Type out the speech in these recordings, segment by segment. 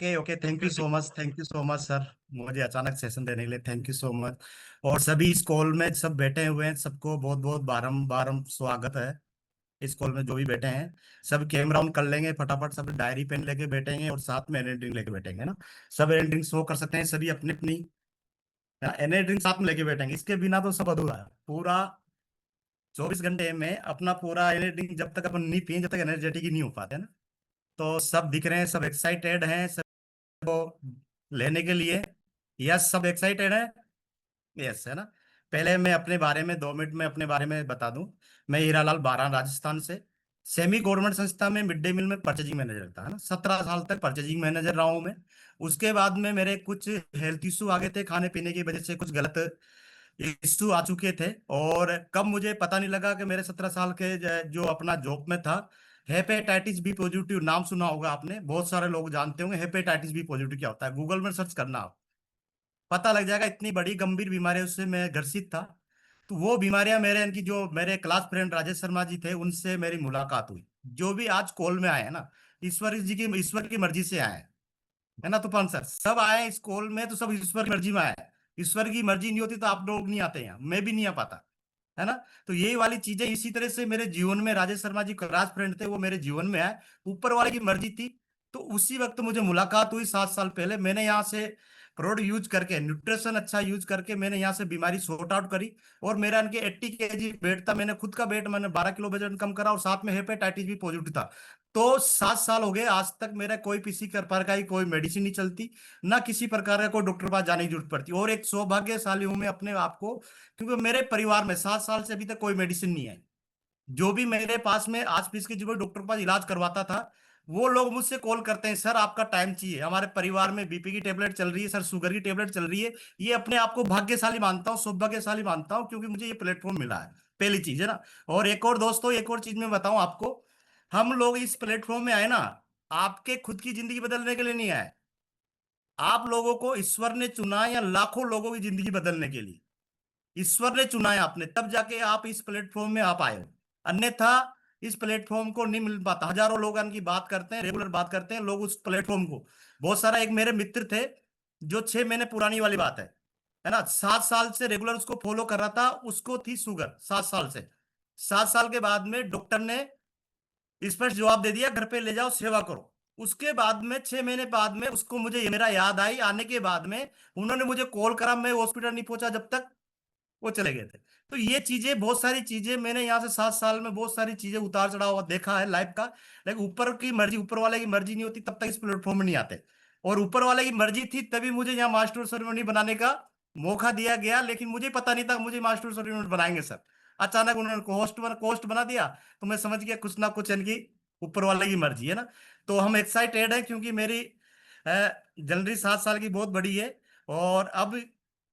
Okay okay, thank you so much sir. मुझे अचानक session देने के लिए थैंक यू सो मच। और सभी इस कॉल में सब बैठे हुए हैं, सबको बहुत बहुत बारंबार स्वागत है। इस कॉल में जो भी बैठे हैं, सब कैमरा ऑन कर लेंगे फटाफट, सब डायरी पेन लेके बैठेंगे और साथ में एनर्जी ड्रिंक लेके बैठेंगे ना। सब एनर्जी ड्रिंक शो कर सकते हैं सभी अपनी अपनी, एनर्जी ड्रिंक साथ में लेके बैठेंगे, इसके बिना तो सब अधूरा है पूरा। 24 घंटे में अपना पूरा एनर्जी ड्रिंक जब तक अपन नहीं पिए, जब तक एनर्जेटिक ही नहीं हो पाते ना। तो सब दिख रहे हैं, सब एक्साइटेड हैं को लेने के लिए। यस, सब एक्साइटेड है। यस, है ना। पहले मैं अपने बारे में 2 मिनट में अपने बारे में बता दूं। मैं हीरालाल बारान, राजस्थान से सेमी गवर्नमेंट संस्था में मिड डे मील में परचेजिंग मैनेजर था, है ना। 17 साल तक परचेजिंग मैनेजर रहा हूं मैं। उसके बाद में मेरे कुछ हेल्थ इशू आ गए थे, खाने पीने की वजह से कुछ गलत इशू आ चुके थे। और कब मुझे पता नहीं लगा कि मेरे 17 साल के जो अपना जॉब में था, हेपेटाइटिस बी पॉजिटिव, नाम सुना होगा आपने, बहुत सारे लोग जानते होंगे हेपेटाइटिस बी पॉजिटिव क्या होता है। गूगल में सर्च करना आप, पता लग जाएगा। इतनी बड़ी गंभीर बीमारी उससे मैं ग्रसित था। तो वो बीमारियां मेरे, इनकी जो मेरे क्लास फ्रेंड राजेश शर्मा जी थे, उनसे मेरी मुलाकात हुई। जो भी आज कॉल में आए हैं ना, ईश्वर की मर्जी से आए हैं, है ना तूफान सर। सब आए हैं इस कॉल में तो सब ईश्वर की मर्जी में आए हैं। ईश्वर की मर्जी नहीं होती तो आप लोग नहीं आते हैं, मैं भी नहीं आ पाता, है ना। तो यही वाली चीजें इसी तरह से मेरे जीवन में, राजेश शर्मा जी क्लास फ्रेंड थे, वो मेरे जीवन में आए, ऊपर वाले की मर्जी थी। तो उसी वक्त मुझे मुलाकात हुई 7 साल पहले। मैंने यहाँ से प्रोडक्ट यूज करके, न्यूट्रिशन अच्छा यूज करके मैंने यहाँ से बीमारी सॉर्ट आउट करी। और मेरा इनके 80 kg वेट था, मैंने खुद का वेट, मैंने 12 किलो वजन कम करा, और साथ में हेपेटाइटिस भी पॉजिटिव था। तो 7 साल हो गए, आज तक मेरा कोई किसी प्रकार का ही कोई मेडिसिन नहीं चलती, ना किसी प्रकार का कोई डॉक्टर के पास जाने की जरूरत पड़ती। और एक सौभाग्यशाली हूं मैं अपने आप को, क्योंकि मेरे परिवार में 7 साल से अभी तक कोई मेडिसिन नहीं है। जो भी मेरे पास में आस पीस के जो भी डॉक्टर के पास इलाज करवाता था, वो लोग मुझसे कॉल करते हैं, सर आपका टाइम चाहिए, हमारे परिवार में बीपी की टेबलेट चल रही है, सर शुगर की टेबलेट चल रही है। ये अपने आप को भाग्यशाली मानता हूँ, सौभाग्यशाली मानता हूँ, क्योंकि मुझे ये प्लेटफॉर्म मिला है। पहली चीज है ना। और एक और दोस्तों, एक और चीज मैं बताऊं आपको, हम लोग इस प्लेटफॉर्म में आए ना, आपके खुद की जिंदगी बदलने के लिए नहीं आए। आप लोगों को ईश्वर ने चुना, या लाखों लोगों की जिंदगी बदलने के लिए ईश्वर ने चुना है आपने, तब जाके आप इस प्लेटफॉर्म में आ पाए हो। अन्यथा इस प्लेटफॉर्म को नहीं मिल पाता। हजारों लोग इनकी बात करते हैं, रेगुलर बात करते हैं लोग उस प्लेटफॉर्म को। बहुत सारा, एक मेरे मित्र थे, जो 6 महीने पुरानी वाली बात है ना, 7 साल से रेगुलर उसको फॉलो कर रहा था, उसको थी शुगर 7 साल से। 7 साल के बाद में डॉक्टर ने स्पष्ट जवाब दे दिया, घर पे ले जाओ सेवा करो। उसके बाद में 6 महीने बाद में उसको, मुझे ये मेरा याद आई, आने के बाद में उन्होंने मुझे कॉल करा, मैं हॉस्पिटल नहीं पहुंचा जब तक वो चले गए थे। तो ये चीजें, बहुत सारी चीजें मैंने यहाँ से 7 साल में बहुत सारी चीजें उतार चढ़ाव देखा है लाइफ का। लेकिन ऊपर की मर्जी, ऊपर वाले की मर्जी नहीं होती तब तक इस प्लेटफॉर्म में नहीं आते। और ऊपर वाले की मर्जी थी तभी मुझे यहाँ मास्टर सेरेमनी बनाने का मौका दिया गया, लेकिन मुझे पता नहीं था मुझे मास्टर सेरेमनी बनाएंगे सर। अचानक उन्होंने कोस्ट बना दिया, तो मैं समझ गया कुछ ना कुछ इनकी ऊपर वाले की मर्जी है ना। तो हम एक्साइटेड है, क्योंकि मेरी जनवरी 7 साल की बहुत बड़ी है। और अब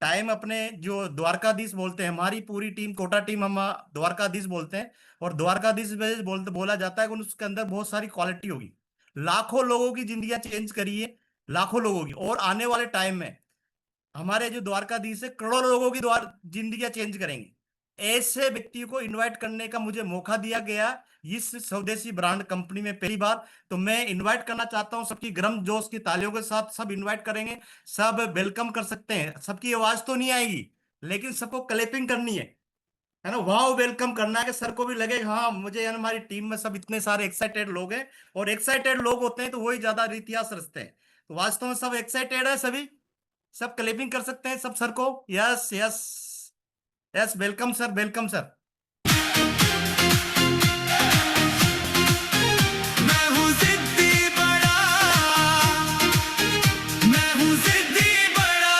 टाइम अपने, जो द्वारकाधीश बोलते हैं, हमारी पूरी टीम, कोटा टीम, हम द्वारकाधीश बोलते हैं। और द्वारकाधीश बोलते बोला जाता है कि उसके अंदर बहुत सारी क्वालिटी होगी। लाखों लोगों की जिंदगियां चेंज करी है, लाखों लोगों की, और आने वाले टाइम में हमारे जो द्वारकाधीश है, करोड़ों लोगों की द्वार जिंदगियां चेंज करेंगे। ऐसे व्यक्ति को इनवाइट करने का मुझे मौका दिया गया इस स्वदेशी ब्रांड कंपनी में पहली बार। तो मैं इनवाइट करना चाहता हूं, सबकी गर्म जोश की तालियों के साथ सब इनवाइट करेंगे। सब वेलकम कर सकते हैं, सबकी आवाज तो नहीं आएगी, लेकिन सबको क्लैपिंग करनी है ना, वाह वेलकम करना है, कि सर को भी लगे हाँ मुझे, हमारी टीम में सब इतने सारे एक्साइटेड लोग हैं। और एक्साइटेड लोग होते हैं तो वही ज्यादा इतिहास रचते हैं। तो वास्तव में सब एक्साइटेड है सभी, सब क्लेपिंग कर सकते हैं सब सर को। Yes yes yes, welcome sir, welcome sir. मैं हूँ जिद्दी बड़ा, मैं हूँ जिद्दी बड़ा,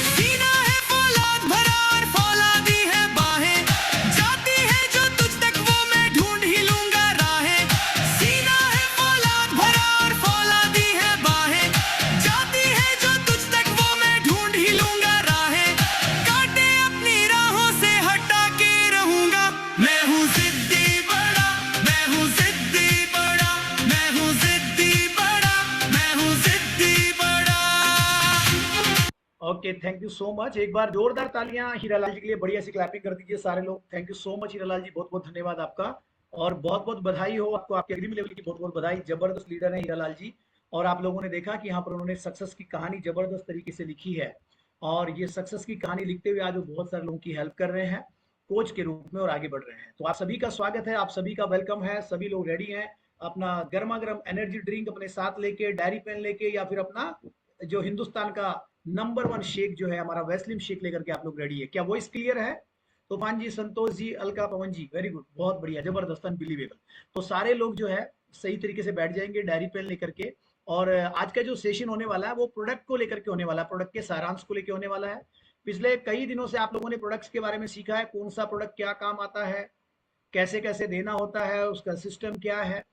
सीना है फौलाद भरा और फौलादी है बाहें, जाती है जो तुझ तक वो मैं ढूंढ ही लूंगा राहें। सीना है फौलाद भरा और फौलादी है बाहें, जाती है जो तुझ तक वो मैं ढूंढ ही लूंगा राहें। कांटे अपनी राहों से हटा के रहूंगा, मैं हूँ जिद्दी बड़ा, मैं हूँ जिद्दी बड़ा, मैं हूँ जिद्दी बड़ा, मैं हूँ जिद्दी बड़ा। Okay, thank you so much. एक बार जोरदार तालियां हीरालाल जी के लिए बढ़िया सी क्लैपिंग कर दीजिए सारे लोग। Thank you so much Hiralal ji, बहुत बहुत धन्यवाद आपका। और बहुत बहुत बधाई हो आपको, आपके अग्रिम लेवल की बहुत बहुत बधाई। जबरदस्त लीडर है हीरालाल जी। और आप लोगों ने देखा कि यहाँ पर उन्होंने सक्सेस की कहानी जबरदस्त तरीके से लिखी है। और ये सक्सेस की कहानी लिखते हुए आज वो बहुत सारे लोगों की हेल्प कर रहे हैं कोच के रूप में और आगे बढ़ रहे हैं। तो आप सभी का स्वागत है, आप सभी का वेलकम है। सभी लोग रेडी हैं अपना गर्मा गर्म एनर्जी ड्रिंक अपने साथ लेके, डायरी पेन लेके, या फिर अपना जो हिंदुस्तान का नंबर 1 शेक जो है हमारा वैसलीन शेक लेकर के आप लोग रेडी है। क्या वॉइस क्लियर है? तूफान जी, संतोष जी, अलका, पवन जी, वेरी गुड, बहुत बढ़िया, जबरदस्त, अनबिलीवेबल। तो सारे लोग जो है सही तरीके से बैठ जाएंगे डायरी पेन लेकर के। और आज का जो सेशन होने वाला है वो प्रोडक्ट को लेकर के होने वाला है, प्रोडक्ट के सारांश को लेकर होने वाला है। पिछले कई दिनों से आप लोगों ने प्रोडक्ट्स के बारे में सीखा है, कौन सा प्रोडक्ट क्या काम आता है, कैसे कैसे देना होता है, उसका सिस्टम क्या है,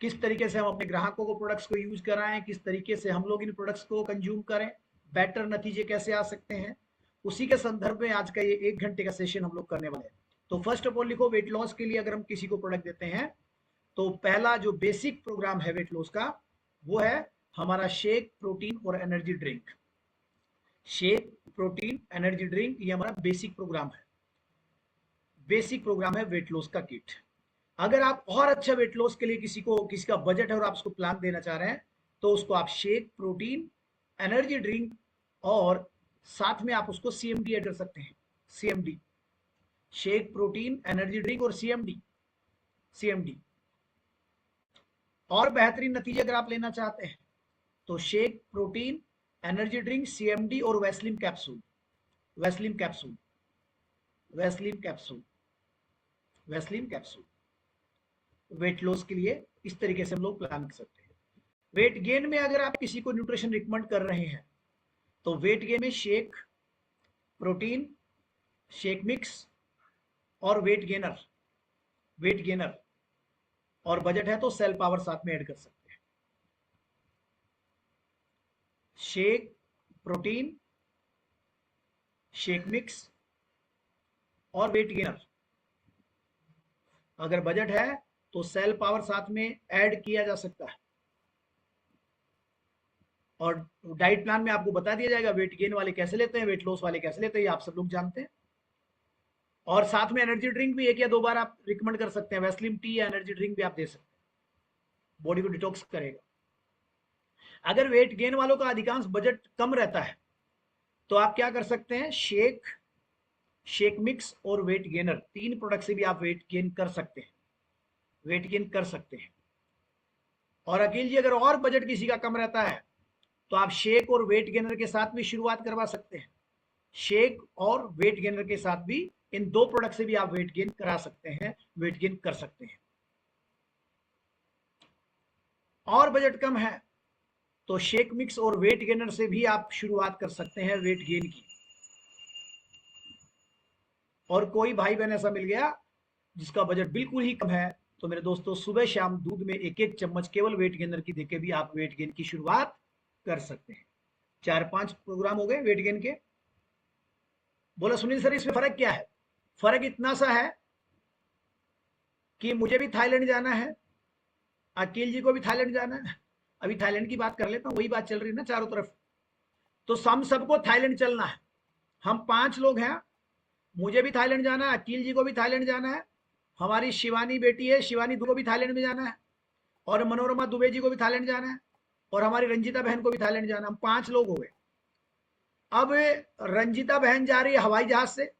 किस तरीके से हम अपने ग्राहकों को प्रोडक्ट्स को यूज कराएं, किस तरीके से हम लोग इन प्रोडक्ट्स को कंज्यूम करें, बेटर नतीजे कैसे आ सकते हैं, उसी के संदर्भ में आज का ये 1 घंटे का सेशन हम लोग करने वाले हैं। तो फर्स्ट ऑफ ऑल लिखो, वेट लॉस के लिए अगर हम किसी को प्रोडक्ट देते हैं तो पहला जो बेसिक प्रोग्राम है वेट लॉस का वो है हमारा शेक, प्रोटीन और energy drink. Shake, protein, energy drink, ये हमारा बेसिक प्रोग्राम है। बेसिक प्रोग्राम है वेट लॉस का किट। अगर आप और अच्छा वेट लॉस के लिए किसी का बजट है और आप उसको प्लान देना चाह रहे हैं तो उसको आप शेक, प्रोटीन, एनर्जी ड्रिंक और साथ में आप उसको सीएमडी ऐड कर सकते हैं। CMD, shake, protein, energy drink और सीएमडी। सीएमडी और बेहतरीन नतीजे अगर आप लेना चाहते हैं तो shake, protein, energy drink, CMD और Vaseline capsule. Vaseline capsule, Vaseline capsule, Vaseline capsule weight loss के लिए इस तरीके से हम लोग प्लान कर सकते हैं। वेट गेन में अगर आप किसी को न्यूट्रिशन रिकमेंड कर रहे हैं तो वेट गेन में शेक, प्रोटीन, शेक मिक्स और वेट गेनर, वेट गेनर और बजट है तो सेल पावर साथ में ऐड कर सकते हैं। शेक, प्रोटीन, शेक मिक्स और वेट गेनर, अगर बजट है तो सेल पावर साथ में ऐड किया जा सकता है। और डाइट प्लान में आपको बता दिया जाएगा वेट गेन वाले कैसे लेते हैं, वेट लॉस वाले कैसे लेते हैं, ये आप सब लोग जानते हैं। और साथ में एनर्जी ड्रिंक भी 1 या 2 बार आप रिकमेंड कर सकते हैं। वैसलीन टी या एनर्जी ड्रिंक भी आप दे सकते हैं, बॉडी को डिटॉक्स करेगा। अगर वेट गेन वालों का अधिकांश बजट कम रहता है तो आप क्या कर सकते हैं, शेक, शेक मिक्स और वेट गेनर, 3 प्रोडक्ट से भी आप वेट गेन कर सकते हैं, वेट गेन कर सकते हैं। और अकील जी, अगर और बजट किसी का कम रहता है तो आप शेक और वेट गेनर के साथ भी शुरुआत करवा सकते हैं। शेक और वेट गेनर के साथ भी, इन 2 प्रोडक्ट से भी आप वेट गेन करा सकते हैं, वेट गेन कर सकते हैं। और बजट कम है तो शेक मिक्स और वेट गेनर से भी आप शुरुआत कर सकते हैं वेट गेन की। और कोई भाई बहन ऐसा मिल गया जिसका बजट बिल्कुल ही कम है तो मेरे दोस्तों, सुबह शाम दूध में 1-1 चम्मच केवल वेट गेनर की देके भी आप वेट गेन की शुरुआत कर सकते हैं। 4-5 प्रोग्राम हो गए वेट गेन के। बोला सुनील सर, इसमें फर्क क्या है? फर्क इतना सा है कि मुझे भी थाईलैंड जाना है, अकील जी को भी थाईलैंड जाना है। अभी थाईलैंड की बात कर लेता हूँ, वही बात चल रही है ना चारों तरफ। तो हम सबको थाईलैंड चलना है। हम 5 लोग हैं, मुझे भी थाईलैंड जाना है, अकील जी को भी थाईलैंड जाना है, हमारी शिवानी बेटी है, शिवानी को भी थाईलैंड में जाना है, और मनोरमा दुबे जी को भी थाईलैंड जाना है, और हमारी रंजिता बहन को भी थाईलैंड जाना है। हम 5 लोग हो गए। अब रंजिता बहन जा रही है हवाई जहाज से,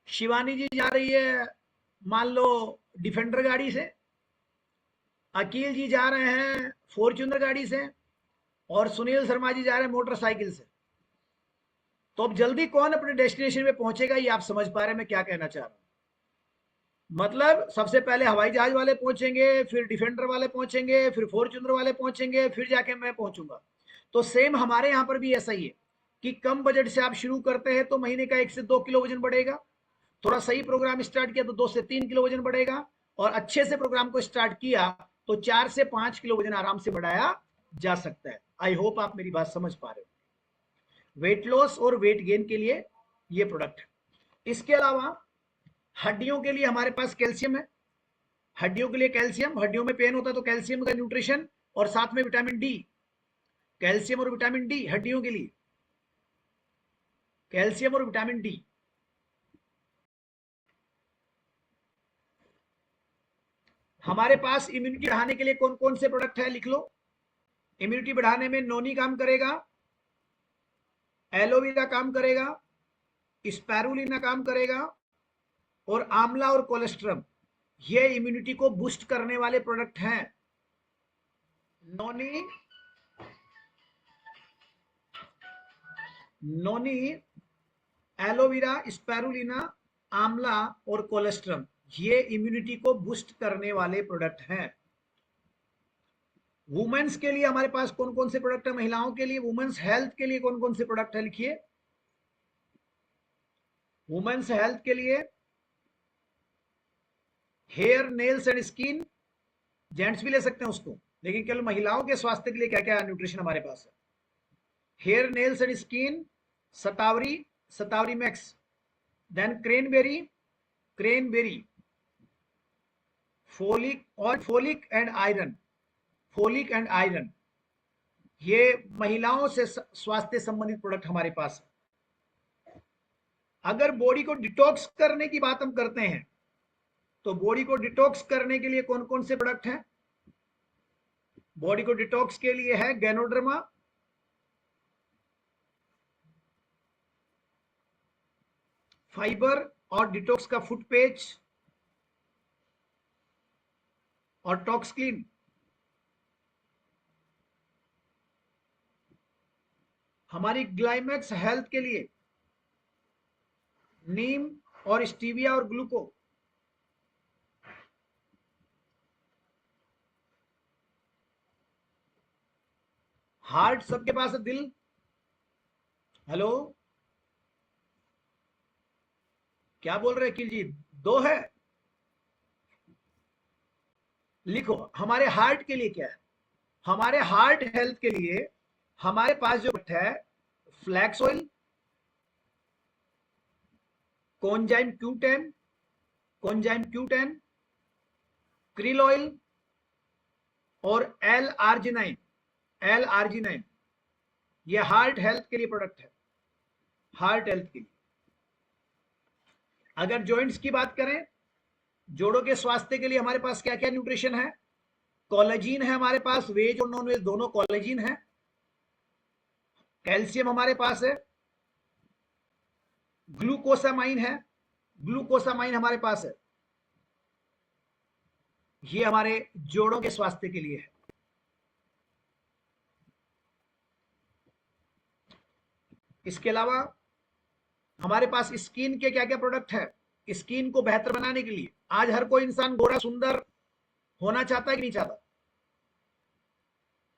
शिवानी जी जा रही है मान लो डिफेंडर गाड़ी से, अकील जी जा रहे हैं फॉर्च्यूनर गाड़ी से, और सुनील शर्मा जी जा रहे हैं मोटरसाइकिल से। तो अब जल्दी कौन अपने डेस्टिनेशन पे पहुंचेगा, ये आप समझ पा रहे हैं मैं क्या कहना चाह रहा हूं। मतलब सबसे पहले हवाई जहाज वाले पहुंचेंगे, फिर डिफेंडर वाले पहुंचेंगे, फिर फॉर्च्यूनर वाले पहुंचेंगे, फिर जाके मैं पहुंचूंगा। तो सेम हमारे यहाँ पर भी ऐसा ही है कि कम बजट से आप शुरू करते हैं तो महीने का 1 से 2 किलो वजन बढ़ेगा। थोड़ा सही प्रोग्राम स्टार्ट किया तो 2 से 3 किलो वजन बढ़ेगा, और अच्छे से प्रोग्राम को स्टार्ट किया तो 4 से 5 किलो वजन आराम से बढ़ाया जा सकता है। आई होप आप मेरी बात समझ पा रहे हो। वेट लॉस और वेट गेन के लिए ये प्रोडक्ट। इसके अलावा हड्डियों के लिए हमारे पास कैल्शियम है। हड्डियों के लिए कैल्शियम, हड्डियों में पेन होता है तो कैल्शियम का न्यूट्रिशन, और साथ में विटामिन डी। कैल्शियम और विटामिन डी हड्डियों के लिए, कैल्शियम और विटामिन डी। हमारे पास इम्यूनिटी बढ़ाने के लिए कौन कौन से प्रोडक्ट है, लिख लो। इम्यूनिटी बढ़ाने में नोनी काम करेगा, एलोवेरा काम करेगा, स्पैरुलिना काम करेगा, और आंवला और कोलेस्ट्रम, ये इम्यूनिटी को बूस्ट करने वाले प्रोडक्ट हैं। नोनी नोनी एलोवेरा, स्पैरुलिना, आंवला और कोलेस्ट्रम, ये इम्यूनिटी को बूस्ट करने वाले प्रोडक्ट हैं। वुमेन्स के लिए हमारे पास कौन कौन से प्रोडक्ट है, महिलाओं के लिए, वुमेन्स हेल्थ के लिए कौन कौन से प्रोडक्ट है, लिखिए। वुमेन्स हेल्थ के लिए hair, nails and skin, gents भी ले सकते हैं उसको, लेकिन केवल महिलाओं के स्वास्थ्य के लिए क्या क्या न्यूट्रिशन हमारे पास है। Hair, nails and skin, Shatavari, Shatavari max, then cranberry, folic and iron, folic and iron, ये महिलाओं से स्वास्थ्य संबंधित प्रोडक्ट हमारे पास है। अगर बॉडी को डिटॉक्स करने की बात हम करते हैं, तो बॉडी को डिटॉक्स करने के लिए कौन कौन से प्रोडक्ट हैं? बॉडी को डिटॉक्स के लिए है गैनोडर्मा, फाइबर और डिटॉक्स का फुट पेज, और टॉक्स क्लीन। हमारी ग्लाइमैक्स हेल्थ के लिए नीम और स्टीविया और ग्लूको। हार्ट सबके पास है, दिल, हेलो क्या बोल रहे किल जी, 2 है, लिखो। हमारे हार्ट के लिए क्या है, हमारे हार्ट हेल्थ के लिए हमारे पास जो है flax oil, coenzyme Q ten, krill oil और एल आर्जिनाइन, ये हार्ट हेल्थ के लिए प्रोडक्ट है, हार्ट हेल्थ के लिए। अगर जॉइंट्स की बात करें, जोड़ों के स्वास्थ्य के लिए हमारे पास क्या क्या न्यूट्रिशन है? कोलेजिन है हमारे पास, वेज और नॉन वेज दोनों कोलेजिन है। कैल्शियम हमारे पास है, ग्लूकोसामाइन है, ग्लूकोसामाइन हमारे पास है, ये हमारे जोड़ों के स्वास्थ्य के लिए है। इसके अलावा हमारे पास स्किन के क्या क्या प्रोडक्ट है? स्किन को बेहतर बनाने के लिए आज हर कोई इंसान गोरा सुंदर होना चाहता है कि नहीं चाहता?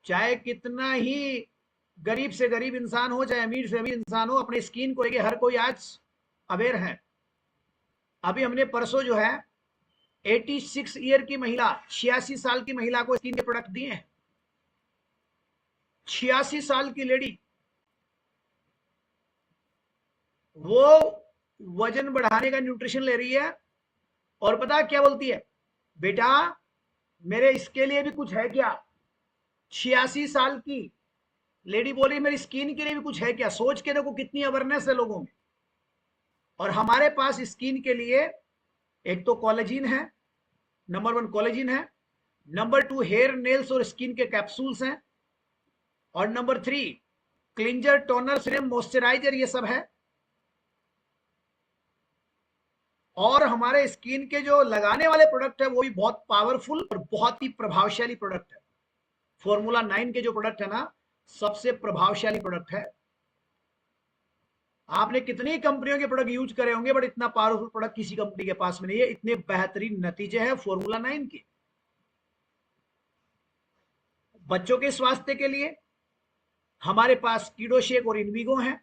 चाहे कितना ही गरीब से गरीब इंसान हो, चाहे अमीर से अमीर इंसान हो, अपने स्किन को लेके हर कोई आज अवेयर है। अभी हमने परसों जो है 86 ईयर की महिला, 86 साल की महिला को स्किन के प्रोडक्ट दिए हैं। 86 साल की लेडी, वो वजन बढ़ाने का न्यूट्रिशन ले रही है, और पता क्या बोलती है? बेटा मेरे इसके लिए भी कुछ है क्या? 86 साल की लेडी बोली मेरी स्किन के लिए भी कुछ है क्या? सोच के देखो कितनी अवेयरनेस है लोगों में। और हमारे पास स्किन के लिए एक तो कोलेजिन है, नंबर 1 कोलेजिन है, नंबर 2 हेयर, नेल्स और स्किन के कैप्सूल्स हैं, और number 3 cleanser, toner, serum, moisturiser, ये सब है। और हमारे स्किन के जो लगाने वाले प्रोडक्ट है वो भी बहुत पावरफुल और बहुत ही प्रभावशाली प्रोडक्ट है। फॉर्मूला 9 के जो प्रोडक्ट है ना, सबसे प्रभावशाली प्रोडक्ट है। आपने कितनी कंपनियों के प्रोडक्ट यूज करे होंगे, बट इतना पावरफुल प्रोडक्ट किसी कंपनी के पास में नहीं है। इतने बेहतरीन नतीजे हैं फॉर्मूला 9 के। बच्चों के स्वास्थ्य के लिए हमारे पास कीडो शेक और इनविगो है।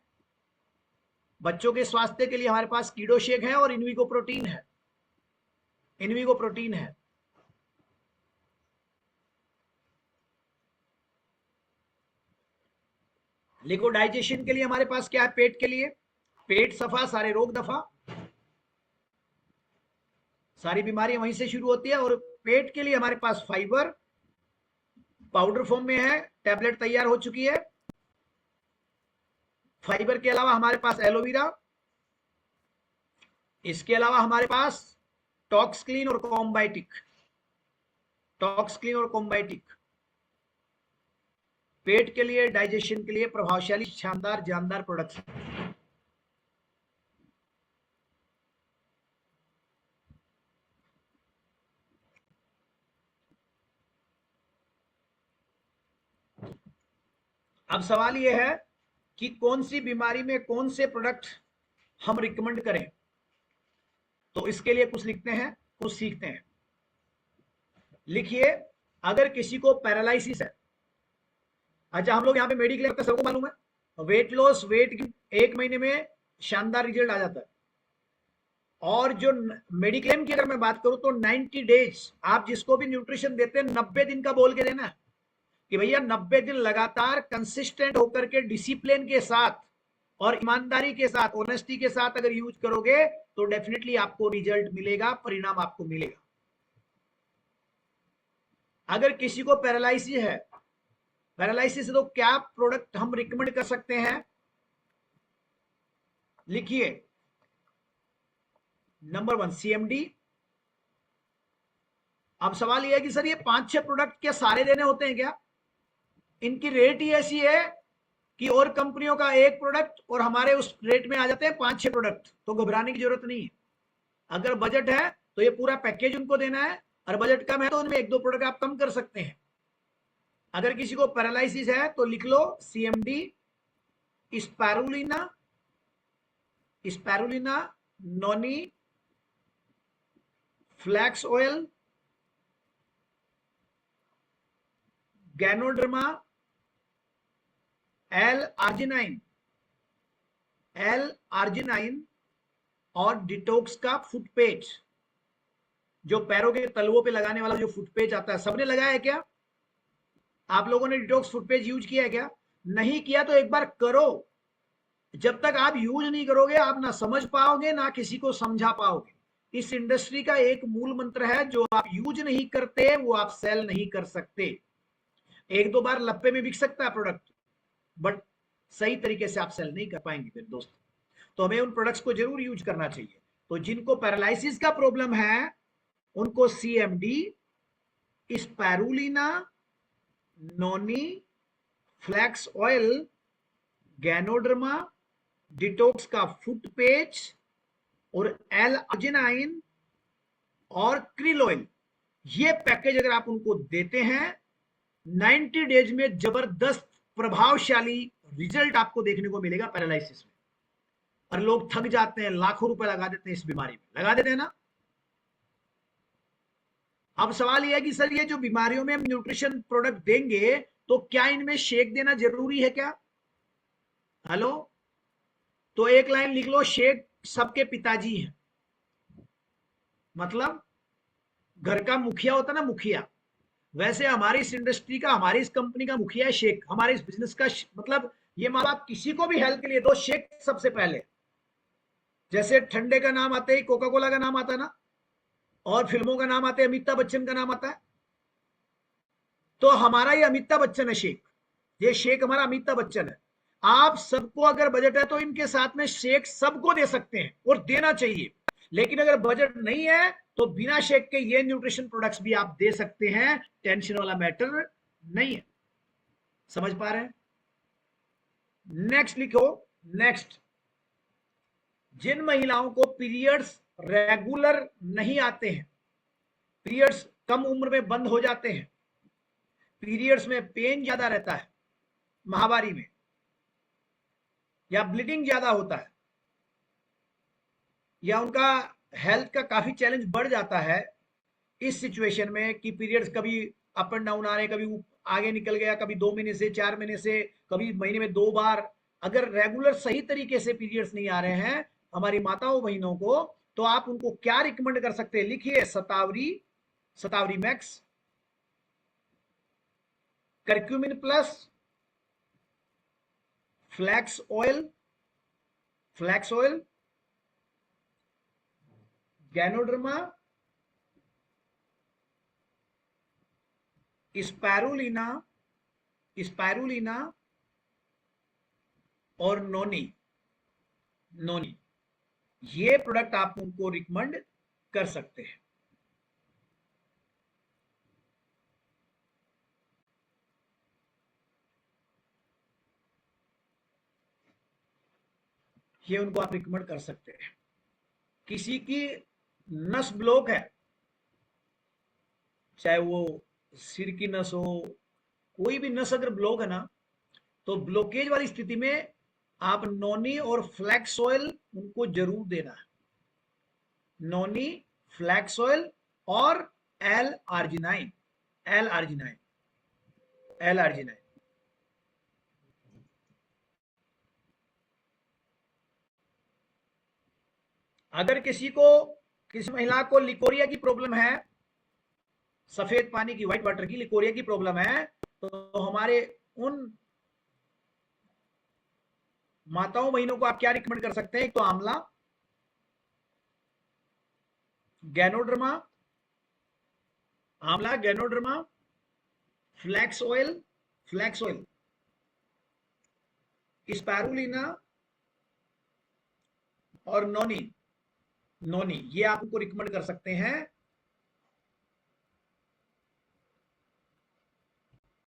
बच्चों के स्वास्थ्य के लिए हमारे पास कीडो शेक है और इनविगो प्रोटीन है, इनविगो प्रोटीन है। लिको डाइजेशन के लिए हमारे पास क्या है? पेट के लिए, पेट सफा सारे रोग दफा, सारी बीमारियां वहीं से शुरू होती है। और पेट के लिए हमारे पास फाइबर पाउडर फॉर्म में है, टैबलेट तैयार हो चुकी है। फाइबर के अलावा हमारे पास एलोवेरा, इसके अलावा हमारे पास टॉक्स क्लीन और कॉम्बाइटिक, टॉक्सक्लीन और कॉम्बाइटिक, पेट के लिए, डाइजेशन के लिए प्रभावशाली, शानदार, जानदार प्रोडक्ट्स। अब सवाल यह है कि कौन सी बीमारी में कौन से प्रोडक्ट हम रिकमेंड करें, तो इसके लिए कुछ लिखते हैं, कुछ सीखते हैं। लिखिए, अगर किसी को पैरालिसिस है, अच्छा हम लोग यहाँ पे मेडिक्लेम का सबको मालूम है, वेट लॉस, वेट 1 महीने में शानदार रिजल्ट आ जाता है। और जो मेडिक्लेम की अगर मैं बात करूं तो 90 डेज आप जिसको भी न्यूट्रिशन देते हैं 90 दिन का बोल के देना है कि भैया 90 दिन लगातार कंसिस्टेंट होकर के डिसिप्लिन के साथ और ईमानदारी के साथ, ऑनेस्टी के साथ अगर यूज करोगे तो डेफिनेटली आपको रिजल्ट मिलेगा, परिणाम आपको मिलेगा। अगर किसी को पैरालिसिस है, पैरालिसिस तो क्या प्रोडक्ट हम रिकमेंड कर सकते हैं? लिखिए, नंबर 1 CMD। अब सवाल यह है कि सर ये 5-6 प्रोडक्ट क्या सारे देने होते हैं क्या? इनकी रेट ही ऐसी है कि और कंपनियों का एक प्रोडक्ट और हमारे उस रेट में आ जाते हैं 5-6 प्रोडक्ट, तो घबराने की जरूरत नहीं है। अगर बजट है तो ये पूरा पैकेज उनको देना है, और बजट कम है तो उनमें 1-2 प्रोडक्ट आप कम कर सकते हैं। अगर किसी को पैरालिसिस है तो लिख लो CMD, स्पैरुलिना, स्पैरुलिना, नोनी, फ्लैक्स ऑयल, गैनोडर्मा, L-आर्जिनाइन, L-आर्जिनाइन और डिटॉक्स का फुट पेज, जो पैरों के तलवों पे लगाने वाला जो फुट पेज आता है। सबने लगाया है क्या? आप लोगों ने डिटॉक्स फुट पेज यूज किया है क्या? नहीं किया तो एक बार करो। जब तक आप यूज नहीं करोगे आप ना समझ पाओगे ना किसी को समझा पाओगे। इस इंडस्ट्री का एक मूल मंत्र है, जो आप यूज नहीं करते वो आप सेल नहीं कर सकते। 1-2 बार लप्पे में बिक सकता है प्रोडक्ट, बट सही तरीके से आप सेल नहीं कर पाएंगे फिर दोस्त। तो हमें उन प्रोडक्ट्स को जरूर यूज करना चाहिए। तो जिनको पैरालिसिस का प्रॉब्लम है उनको CMD, स्पैरुलिना, नोनी, फ्लैक्स ऑयल, गैनोडर्मा, डिटॉक्स का फुट पेज और L-आर्जिनाइन और क्रिल ऑयल, ये पैकेज अगर आप उनको देते हैं 90 डेज में जबरदस्त प्रभावशाली रिजल्ट आपको देखने को मिलेगा पैरालिसिस में। और लोग थक जाते हैं, लाखों रुपए लगा देते हैं इस बीमारी में, लगा देते हैं ना। अब सवाल यह है कि सर ये जो बीमारियों में हम न्यूट्रिशन प्रोडक्ट देंगे तो क्या इनमें शेक देना जरूरी है क्या? हेलो, तो एक लाइन लिख लो, शेक सबके पिताजी हैं। मतलब घर का मुखिया होता ना, मुखिया, वैसे हमारी इस इंडस्ट्री का, हमारी इस कंपनी का मुखिया है शेख, हमारे इस बिजनेस का। मतलब ये माँ बाप किसी को भी हेल्थ के लिए दो, शेक सबसे पहले। जैसे ठंडे का नाम आते ही कोका कोला का नाम आता है ना, और फिल्मों का नाम आते हैं, अमिताभ बच्चन का नाम आता है, तो हमारा ये अमिताभ बच्चन है शेख, ये शेख हमारा अमिताभ बच्चन है। आप सबको अगर बजट है तो इनके साथ में शेक सबको दे सकते हैं और देना चाहिए। लेकिन अगर बजट नहीं है तो बिना शेक के ये न्यूट्रिशन प्रोडक्ट्स भी आप दे सकते हैं, टेंशन वाला मैटर नहीं है। समझ पा रहे हैं? नेक्स्ट लिखो, नेक्स्ट, जिन महिलाओं को पीरियड्स रेगुलर नहीं आते हैं, पीरियड्स कम उम्र में बंद हो जाते हैं, पीरियड्स में पेन ज्यादा रहता है माहवारी में, या ब्लीडिंग ज्यादा होता है, या उनका हेल्थ का काफी चैलेंज बढ़ जाता है इस सिचुएशन में कि पीरियड्स कभी अप एंड डाउन आ रहे, कभी आगे निकल गया, कभी 2 महीने से 4 महीने से, कभी महीने में 2 बार। अगर रेगुलर सही तरीके से पीरियड्स नहीं आ रहे हैं हमारी माताओं बहनों को, तो आप उनको क्या रिकमेंड कर सकते हैं? लिखिए, Shatavari, Shatavari max, curcumin plus, flax oil, flax oil, ganoderma, spirulina, spirulina और नोनी, नोनी, ये प्रोडक्ट आप उनको रिकमेंड कर सकते हैं। ये उनको आप रिकमेंड कर सकते हैं। किसी की नस ब्लॉक है, चाहे वो सिर की नस हो, कोई भी नस अगर ब्लॉक है ना, तो ब्लॉकेज वाली स्थिति में आप नोनी और फ्लैक्स ऑयल उनको जरूर देना है। नोनी, फ्लैक्स ऑयल और L arginine, L arginine, L arginine. अगर किसी महिला को लिकोरिया की प्रॉब्लम है, सफेद पानी की, व्हाइट वाटर की लिकोरिया की प्रॉब्लम है, तो हमारे उन माताओं बहनों को आप क्या रिकमेंड कर सकते हैं? एक तो आंवला, गैनोड्रमा, आंवला, गैनोड्रमा, फ्लैक्स ऑयल, फ्लैक्स ऑयल, स्पैरुलिना और नोनी, नोनी, ये आप उनको रिकमेंड कर सकते हैं।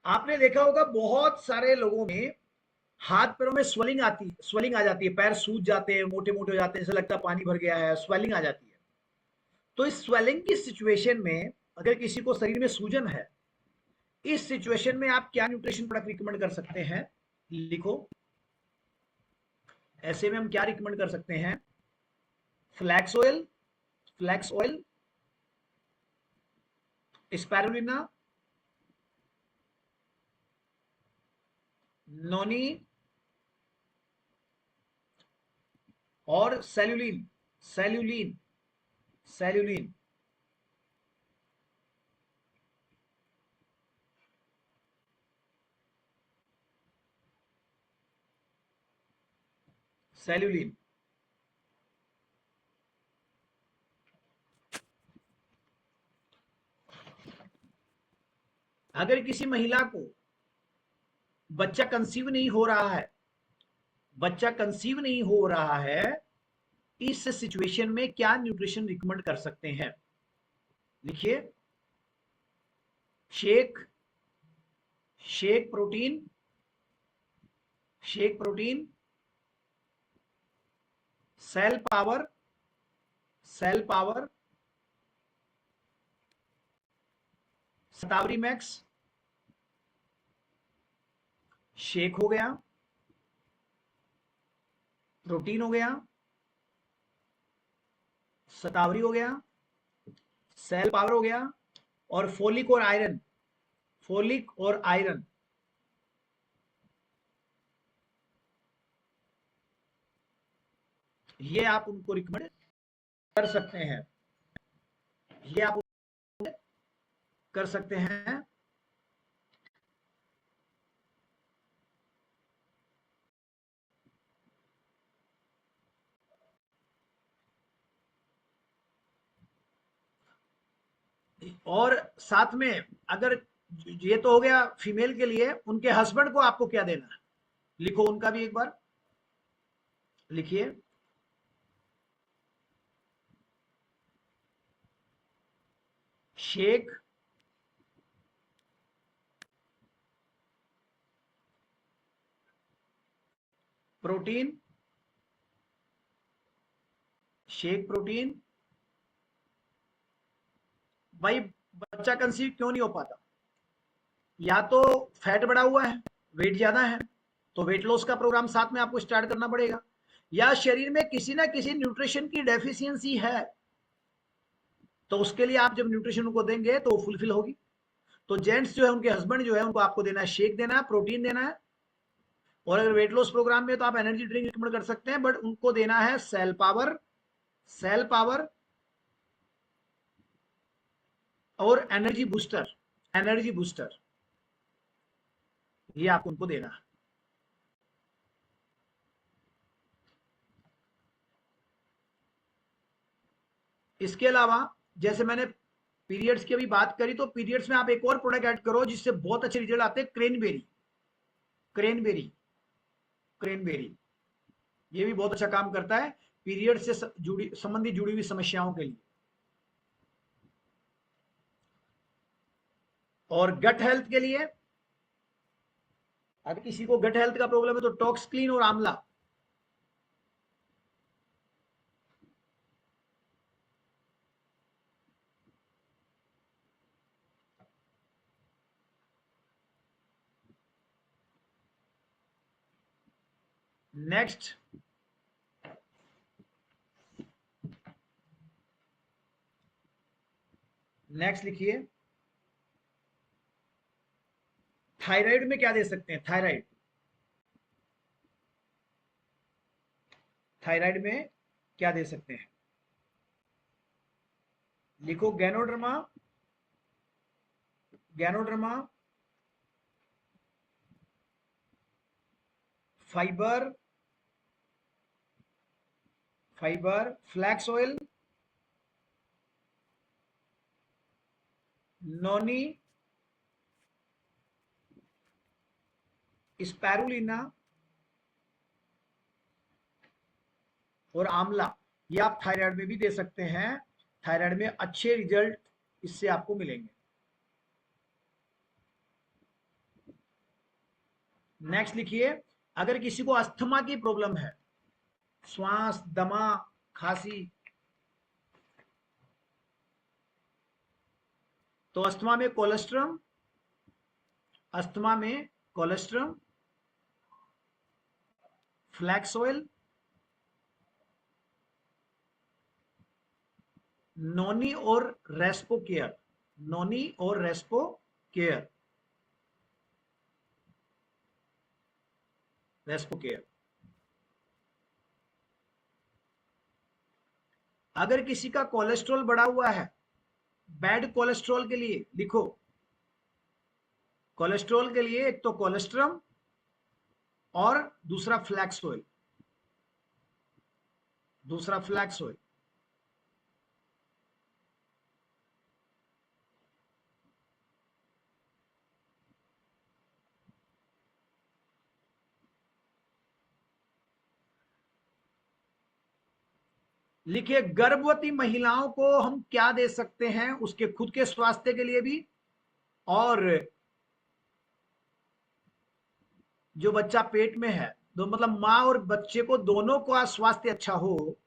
आपने देखा होगा बहुत सारे लोगों में हाथ पैरों में स्वेलिंग आ जाती है, पैर सूज जाते हैं, मोटे मोटे हो जाते हैं, ऐसा लगता है पानी भर गया है, स्वेलिंग आ जाती है। तो इस स्वेलिंग की सिचुएशन में अगर किसी को शरीर में सूजन है, इस सिचुएशन में आप क्या न्यूट्रिशन प्रोडक्ट रिकमेंड कर सकते हैं? लिखो। ऐसे में हम क्या रिकमेंड कर सकते हैं? फ्लैक्स ऑयल, फ्लैक्स ऑयल, स्पैरुलिना, नोनी और सेल्यूलिन, सेल्यूलिन, सेल्यूलिन। सेल्यूलिन। अगर किसी महिला को बच्चा कंसीव नहीं हो रहा है, बच्चा कंसीव नहीं हो रहा है, इस सिचुएशन में क्या न्यूट्रिशन रिकमेंड कर सकते हैं? लिखिए। Shake, shake protein, shake protein, cell power, cell power, Shatavari max, shake हो गया, प्रोटीन हो गया, शतावरी हो गया, सेल पावर हो गया, और फोलिक और आयरन, फोलिक और आयरन। ये आप उनको रिकमेंड कर सकते हैं, ये आप कर सकते हैं। और साथ में अगर ये तो हो गया फीमेल के लिए, उनके हस्बैंड को आपको क्या देना है? लिखो उनका भी एक बार, लिखिए। Shake, protein, shake protein. भाई बच्चा कंसीव क्यों नहीं हो पाता? या तो फैट बढ़ा हुआ है, वेट ज्यादा है, तो वेट लॉस का प्रोग्राम साथ में आपको स्टार्ट करना पड़ेगा, या शरीर में किसी ना किसी न्यूट्रिशन की डेफिशिएंसी है, तो उसके लिए आप जब न्यूट्रिशन उनको देंगे तो वो फुलफिल होगी। तो जेंट्स जो है, उनके हस्बैंड जो है, उनको आपको देना है शेक, देना है प्रोटीन, देना है। और अगर वेट लॉस प्रोग्राम में तो आप एनर्जी ड्रिंक रिकमेंड कर सकते हैं, बट उनको देना है सेल पावर, सेल पावर और एनर्जी बूस्टर, एनर्जी बूस्टर, ये आपको उनको देना है। इसके अलावा जैसे मैंने पीरियड्स की अभी बात करी, तो पीरियड्स में आप एक और प्रोडक्ट ऐड करो जिससे बहुत अच्छे रिजल्ट आते हैं, क्रेनबेरी, क्रेनबेरी, क्रेनबेरी, ये भी बहुत अच्छा काम करता है पीरियड से जुड़ी हुई समस्याओं के लिए। और गट हेल्थ के लिए, अगर किसी को गट हेल्थ का प्रॉब्लम है, तो टॉक्स क्लीन और आंवला, नेक्स्ट, नेक्स्ट लिखिए, थायराइड में क्या दे सकते हैं? थायराइड, थायराइड में क्या दे सकते हैं? लिखो ganoderma, ganoderma, fibre, fibre, flax oil, noni, spirulina और आंवला, ये आप थायराइड में भी दे सकते हैं। थायराइड में अच्छे रिजल्ट इससे आपको मिलेंगे। नेक्स्ट लिखिए, अगर किसी को अस्थमा की प्रॉब्लम है, श्वास, दमा, खांसी, तो अस्थमा में कोलेस्ट्रम, अस्थमा में कोलेस्ट्रम, फ्लैक्स ऑयल, नोनी और रेस्पो केयर, नोनी और रेस्पो केयर, रेस्पो केयर। अगर किसी का कोलेस्ट्रॉल बढ़ा हुआ है, बैड कोलेस्ट्रॉल के लिए लिखो, कोलेस्ट्रॉल के लिए एक तो कोलेस्ट्रम और दूसरा फ्लैक्स ऑयल, दूसरा फ्लैक्स ऑयल। लिखिए, गर्भवती महिलाओं को हम क्या दे सकते हैं उसके खुद के स्वास्थ्य के लिए भी, और जो बच्चा पेट में है, तो मतलब माँ और बच्चे को दोनों का स्वास्थ्य अच्छा हो,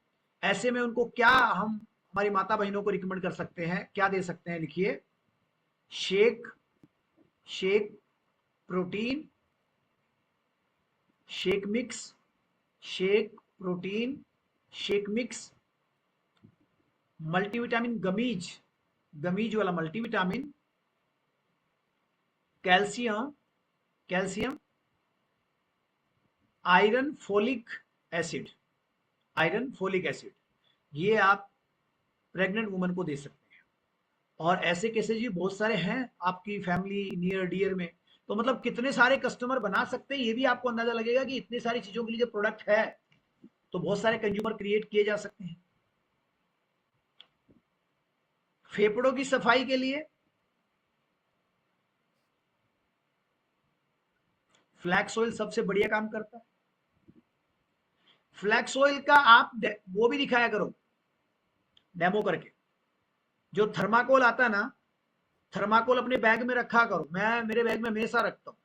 ऐसे में उनको क्या हम हमारी माता बहनों को रिकमेंड कर सकते हैं, क्या दे सकते हैं? लिखिए, shake, shake protein, shake mix, shake protein, shake mix, multivitamin gummies, gummies वाला multivitamin, calcium, calcium, iron, folic acid, iron, folic acid, ये आप प्रेग्नेंट वुमन को दे सकते हैं। और ऐसे केसेस भी बहुत सारे हैं आपकी फैमिली नियर डियर में, तो मतलब कितने सारे कस्टमर बना सकते हैं, ये भी आपको अंदाजा लगेगा कि इतनी सारी चीजों के लिए जो प्रोडक्ट है, तो बहुत सारे कंज्यूमर क्रिएट किए जा सकते हैं। फेफड़ों की सफाई के लिए फ्लैक्स ऑयल सबसे बढ़िया काम करता है। फ्लैक्स ऑयल का आप वो भी दिखाया करो डेमो करके, जो थर्माकोल आता है ना, थर्माकोल अपने बैग में रखा करो, मैं मेरे बैग में हमेशा रखता हूं,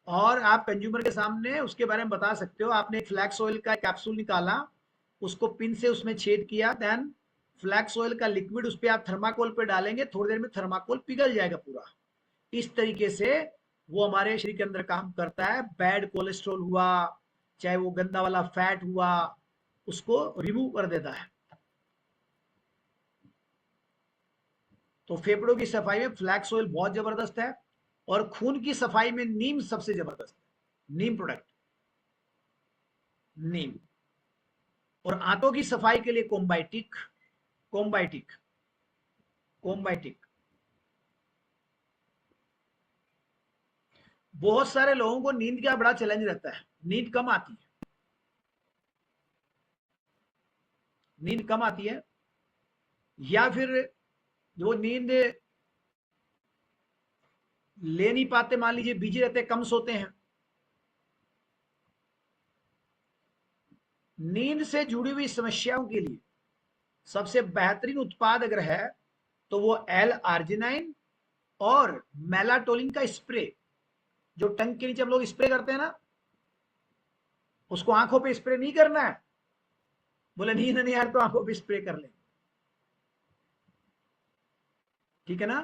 और आप कंज्यूमर के सामने उसके बारे में बता सकते हो। आपने एक फ्लैक्स ऑयल का कैप्सूल निकाला, उसको पिन से उसमें छेद किया, देन फ्लैक्स ऑयल का लिक्विड उस पर आप थर्माकोल पे डालेंगे, थोड़ी देर में थर्माकोल पिघल जाएगा पूरा। इस तरीके से वो हमारे शरीर के अंदर काम करता है। बैड कोलेस्ट्रॉल हुआ, चाहे वो गंदा वाला फैट हुआ, उसको रिमूव कर देता है। तो फेफड़ों की सफाई में फ्लैक्स ऑयल बहुत जबरदस्त है, और खून की सफाई में नीम सबसे जबरदस्त है, नीम प्रोडक्ट, नीम। और आंतों की सफाई के लिए कोम्बाइटिक, कोम्बाइटिक, कोम्बाइटिक। बहुत सारे लोगों को नींद का बड़ा चैलेंज रहता है, नींद कम आती है, नींद कम आती है, या फिर जो नींद ले नहीं पाते, मान लीजिए बिजी रहते, कम सोते हैं। नींद से जुड़ी हुई समस्याओं के लिए सबसे बेहतरीन उत्पाद अगर है तो वो एल आर्जिनाइन और मेलाटोनिन का स्प्रे, जो टंग के नीचे हम लोग स्प्रे करते हैं ना, उसको आंखों पे स्प्रे नहीं करना है। बोले नींद नहीं आ रही तो आंखों पे स्प्रे कर ले, ठीक है ना,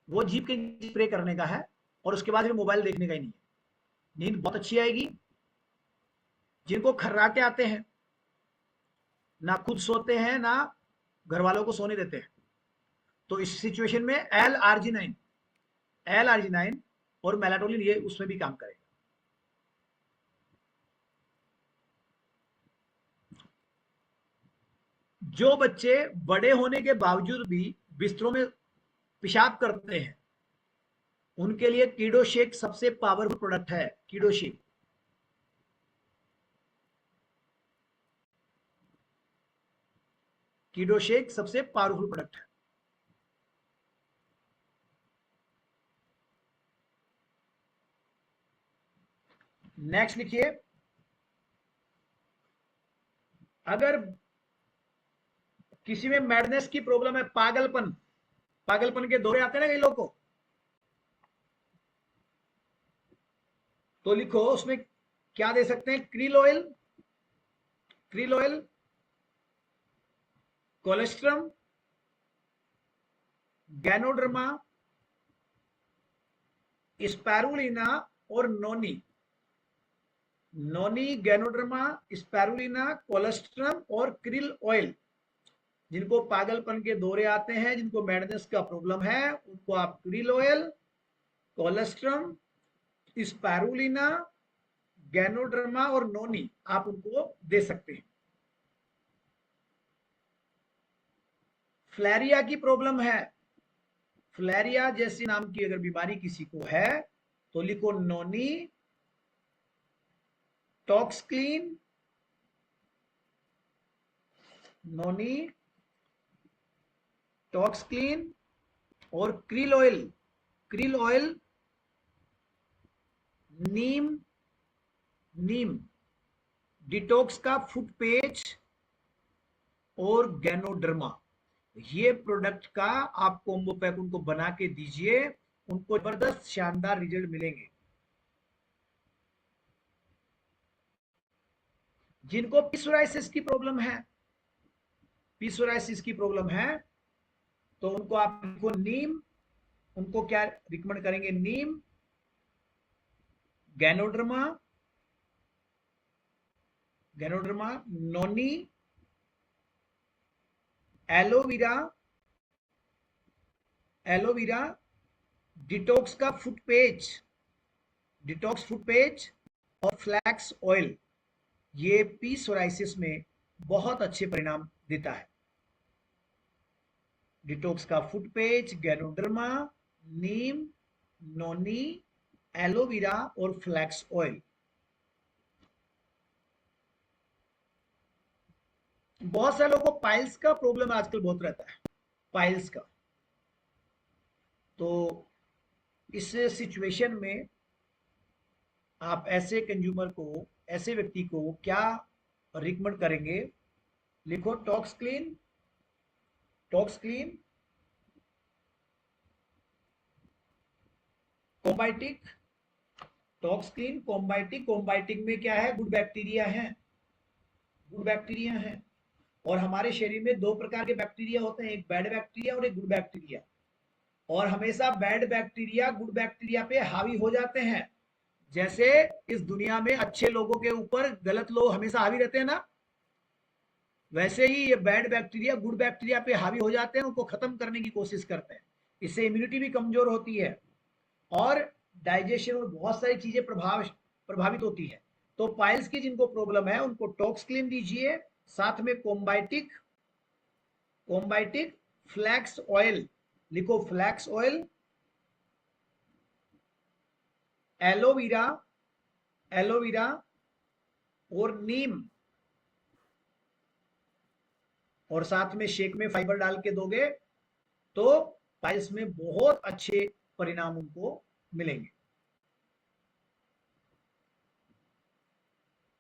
वो जीप के स्प्रे करने का है, और उसके बाद फिर मोबाइल देखने का ही नहीं है। नींद बहुत अच्छी आएगी, जिनको खर्राटे आते हैं, ना खुद सोते हैं ना घर वालों को सोने देते हैं, तो इस सिचुएशन में एल आर्जिनाइन और मेलाटोनिन ये उसमें भी काम करेगा। जो बच्चे बड़े होने के बावजूद भी बिस्तरों में पेशाब करते हैं, उनके लिए कीडो शेक सबसे पावरफुल प्रोडक्ट है। कीडो शेक सबसे पावरफुल प्रोडक्ट है। नेक्स्ट लिखिए, अगर किसी में मैडनेस की प्रॉब्लम है, पागलपन के दौरे आते हैं ना कई लोग को, तो लिखो उसमें क्या दे सकते हैं? क्रील ऑयल, कोलेस्ट्रम, गैनोडर्मा, स्पैरुलिना और नोनी, गैनोडर्मा, स्पैरुलिना, कोलेस्ट्रम और क्रिल ऑयल। जिनको पागलपन के दौरे आते हैं, जिनको मैडनेस का प्रॉब्लम है, उनको आप क्रिल ऑयल, कोलेस्ट्रम, स्पैरुलिना, गैनोडर्मा और नोनी आप उनको दे सकते हैं। फ्लैरिया की प्रॉब्लम है, फ्लैरिया जैसी नाम की अगर बीमारी किसी को है, तो लिखो नोनी, टॉक्सक्लीन, और क्रिल ऑयल, नीम, डिटॉक्स का फुट पेज और गैनोडर्मा, ये प्रोडक्ट का आप कॉम्बो पैक उनको बना के दीजिए, उनको जबरदस्त शानदार रिजल्ट मिलेंगे। जिनको पिसोराइसिस की प्रॉब्लम है, तो उनको आप नीम, उनको क्या रिकमेंड करेंगे? नीम, गैनोडर्मा, नोनी, एलोवेरा, डिटॉक्स का फुट पेज और फ्लैक्स ऑयल, ये पी सोराइसिस में बहुत अच्छे परिणाम देता है। डिटॉक्स का फुट पेज, गैनोडर्मा, नीम, नोनी, एलोवेरा और फ्लैक्स ऑयल। बहुत सारे लोगों को पाइल्स का प्रॉब्लम आजकल बहुत रहता है, पाइल्स का। तो इस सिचुएशन में आप ऐसे कंज्यूमर को, ऐसे व्यक्ति को क्या रिकमेंड करेंगे? लिखो टॉक्सक्लीन, कोम्बाइटिक, कोम्बाइटिक में क्या है? गुड बैक्टीरिया है। और हमारे शरीर में दो प्रकार के बैक्टीरिया होते हैं, एक बैड बैक्टीरिया और एक गुड बैक्टीरिया। और हमेशा बैड बैक्टीरिया गुड बैक्टीरिया पे हावी हो जाते हैं। जैसे इस दुनिया में अच्छे लोगों के ऊपर गलत लोग हमेशा हावी रहते हैं ना, वैसे ही ये बैड बैक्टीरिया गुड बैक्टीरिया पे हावी हो जाते हैं, उनको खत्म करने की कोशिश करते हैं। इससे इम्यूनिटी भी कमजोर होती है और डाइजेशन और बहुत सारी चीजें प्रभावित होती है। तो पाइल्स की जिनको प्रॉब्लम है, उनको टॉक्सक्लीन दीजिए, साथ में कोम्बाइटिक, फ्लैक्स ऑयल, लिखो फ्लैक्स ऑयल, एलोवेरा और नीम, और साथ में शेक में फाइबर डाल के दोगे तो पाइल्स में बहुत अच्छे परिणाम उनको मिलेंगे।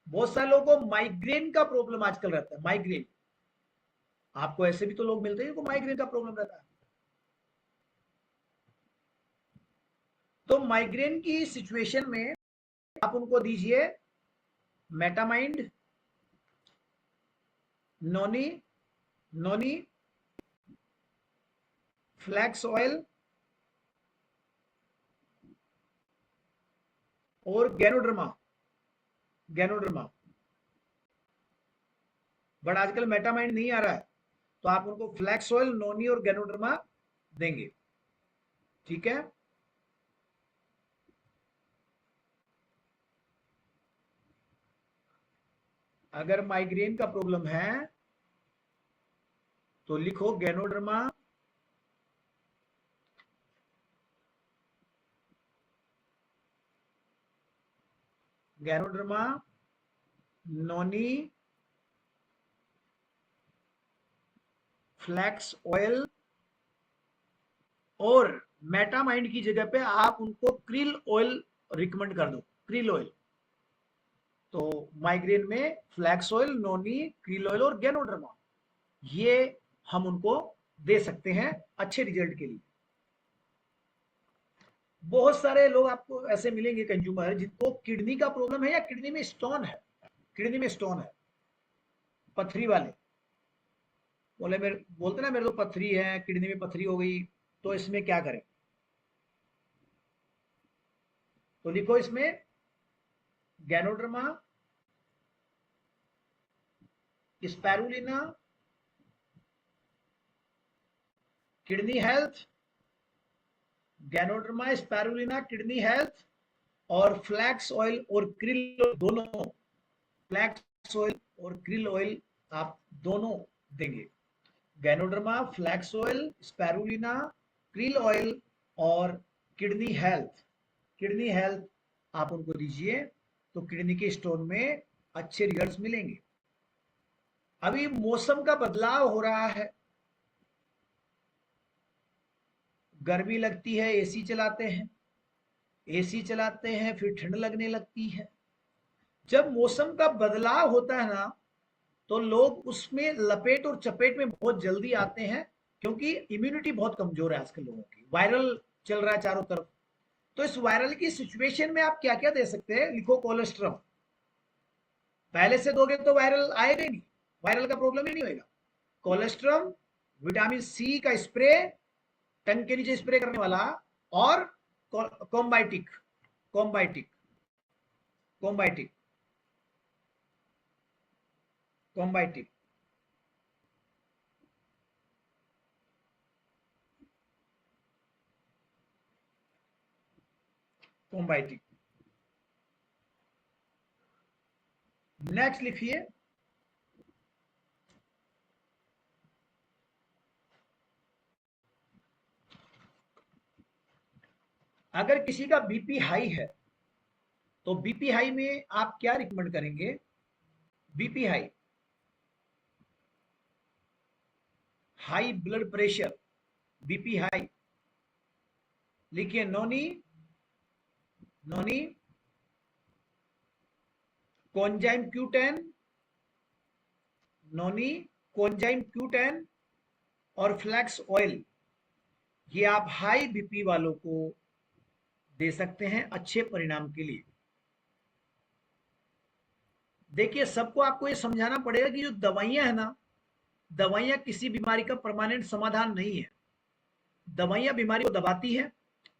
बहुत सारे लोगों को माइग्रेन का प्रॉब्लम आजकल रहता है। माइग्रेन, आपको ऐसे भी तो लोग मिलते हैं जिनको माइग्रेन का प्रॉब्लम रहता है। तो माइग्रेन की सिचुएशन में आप उनको दीजिए मेटामाइंड, नोनी, फ्लैक्स ऑयल और गैनोडर्मा। बट आजकल मेटामाइंड नहीं आ रहा है, तो आप उनको फ्लैक्स ऑयल, नोनी और गैनोडर्मा देंगे। ठीक है, अगर माइग्रेन का प्रॉब्लम है तो लिखो गैनोडर्मा, गैनोडर्मा, नोनी, फ्लैक्स ऑयल, और मेटामाइंड की जगह पे आप उनको क्रिल ऑयल रिकमेंड कर दो, क्रिल ऑयल। तो माइग्रेन में फ्लैक्स ऑयल, नोनी, क्रिल ऑयल और गैनोडर्मा, ये हम उनको दे सकते हैं अच्छे रिजल्ट के लिए। बहुत सारे लोग आपको ऐसे मिलेंगे कंज्यूमर जिनको किडनी का प्रॉब्लम है या किडनी में स्टोन है, किडनी में स्टोन है, पथरी वाले बोलते ना मेरे तो पथरी है, किडनी में पथरी हो गई, तो इसमें क्या करें? तो लिखो इसमें ganoderma, spirulina, kidney health, ganoderma, spirulina, kidney health, और फ्लैक्स ऑयल और क्रिल दोनों, फ्लैक्स ऑयल और क्रिल ऑयल आप दोनों देंगे। Ganoderma, flax oil, spirulina, krill oil और किडनी हेल्थ, किडनी हेल्थ आप उनको दीजिए, तो किडनी के स्टोन में अच्छे रिजल्ट्स मिलेंगे। अभी मौसम का बदलाव हो रहा है, गर्मी लगती है, एसी चलाते हैं, एसी चलाते हैं, फिर ठंड लगने लगती है। जब मौसम का बदलाव होता है ना, तो लोग उसमें लपेट और चपेट में बहुत जल्दी आते हैं, क्योंकि इम्यूनिटी बहुत कमजोर है आजकल लोगों की, वायरल चल रहा है चारों तरफ। तो इस वायरल की सिचुएशन में आप क्या क्या दे सकते हैं? लिखो कोलेस्ट्रम, पहले से दोगे तो वायरल आएगा ही नहीं, वायरल का प्रॉब्लम ही नहीं होगा। कोलेस्ट्रम, विटामिन सी का स्प्रे, टंग के नीचे स्प्रे करने वाला, और कॉम्बाइटिक, कॉम्बाइटिक, कॉम्बाइटिक, कॉम्बाइटिक, कॉम्बाइटिक। नेक्स्ट लिखिए, अगर किसी का बीपी हाई है, तो बीपी हाई में आप क्या रिकमेंड करेंगे? BP high, high blood pressure, BP high, लिखिए नोनी, नोनी, कोंजाइम Q10, नोनी, कोंजाइम Q10 और फ्लैक्स ऑयल, ये आप हाई बीपी वालों को दे सकते हैं अच्छे परिणाम के लिए। देखिए, सबको आपको ये समझाना पड़ेगा कि जो दवाइयां है ना, दवाइयां किसी बीमारी का परमानेंट समाधान नहीं है। दवाइयां बीमारी को दबाती है।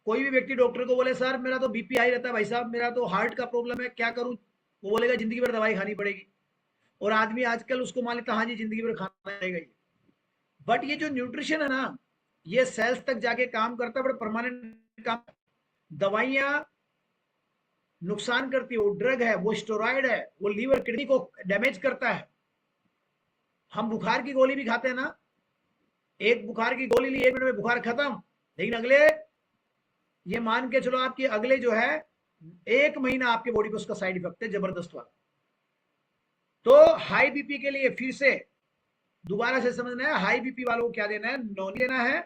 कोई भी व्यक्ति डॉक्टर को बोले सर मेरा तो बीपी हाई रहता है, भाई साहब मेरा तो हार्ट का प्रॉब्लम है, क्या करूं? वो बोलेगा जिंदगी भर दवाई खानी पड़ेगी। और आदमी आजकल उसको मान लेता हाँ जी जिंदगी भर खाना पड़ेगा ही। बट ये जो न्यूट्रिशन है ना, ये सेल्स तक जाके काम करता है, बट परमानेंट काम। दवाइयां नुकसान करती है, वो ड्रग है, वो स्टेरॉइड है, वो लीवर किडनी को डैमेज करता है। हम बुखार की गोली भी खाते हैं ना, एक बुखार की गोली ली, 1 मिनट में बुखार खत्म, लेकिन अगले, ये मान के चलो आपकी अगले जो है 1 महीना आपके बॉडी पे उसका साइड इफेक्ट है जबरदस्त वाला। तो हाई बीपी के लिए फिर से दोबारा से समझना है, हाई बीपी वालों को क्या देना है? नोनी लेना है,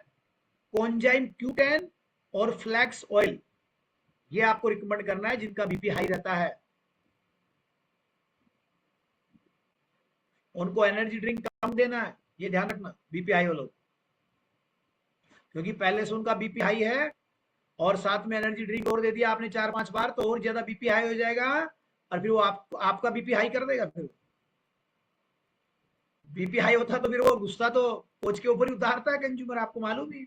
कोंजाइम Q10 और फ्लैक्स ऑयल, ये आपको रिकमेंड करना है जिनका बीपी हाई रहता है। उनको एनर्जी ड्रिंक कम देना है, ये ध्यान रखना बीपी हाई वालों, क्योंकि पहले से उनका बीपी हाई है और साथ में एनर्जी ड्रिंक और दे दिया आपने 4-5 बार, तो और ज्यादा बीपी हाई हो जाएगा, और फिर वो आपका बीपी हाई कर देगा। फिर बीपी हाई होता तो फिर वो गुस्सा तो कोच के ऊपर ही उतारता है कंज्यूमर, आपको मालूम ही।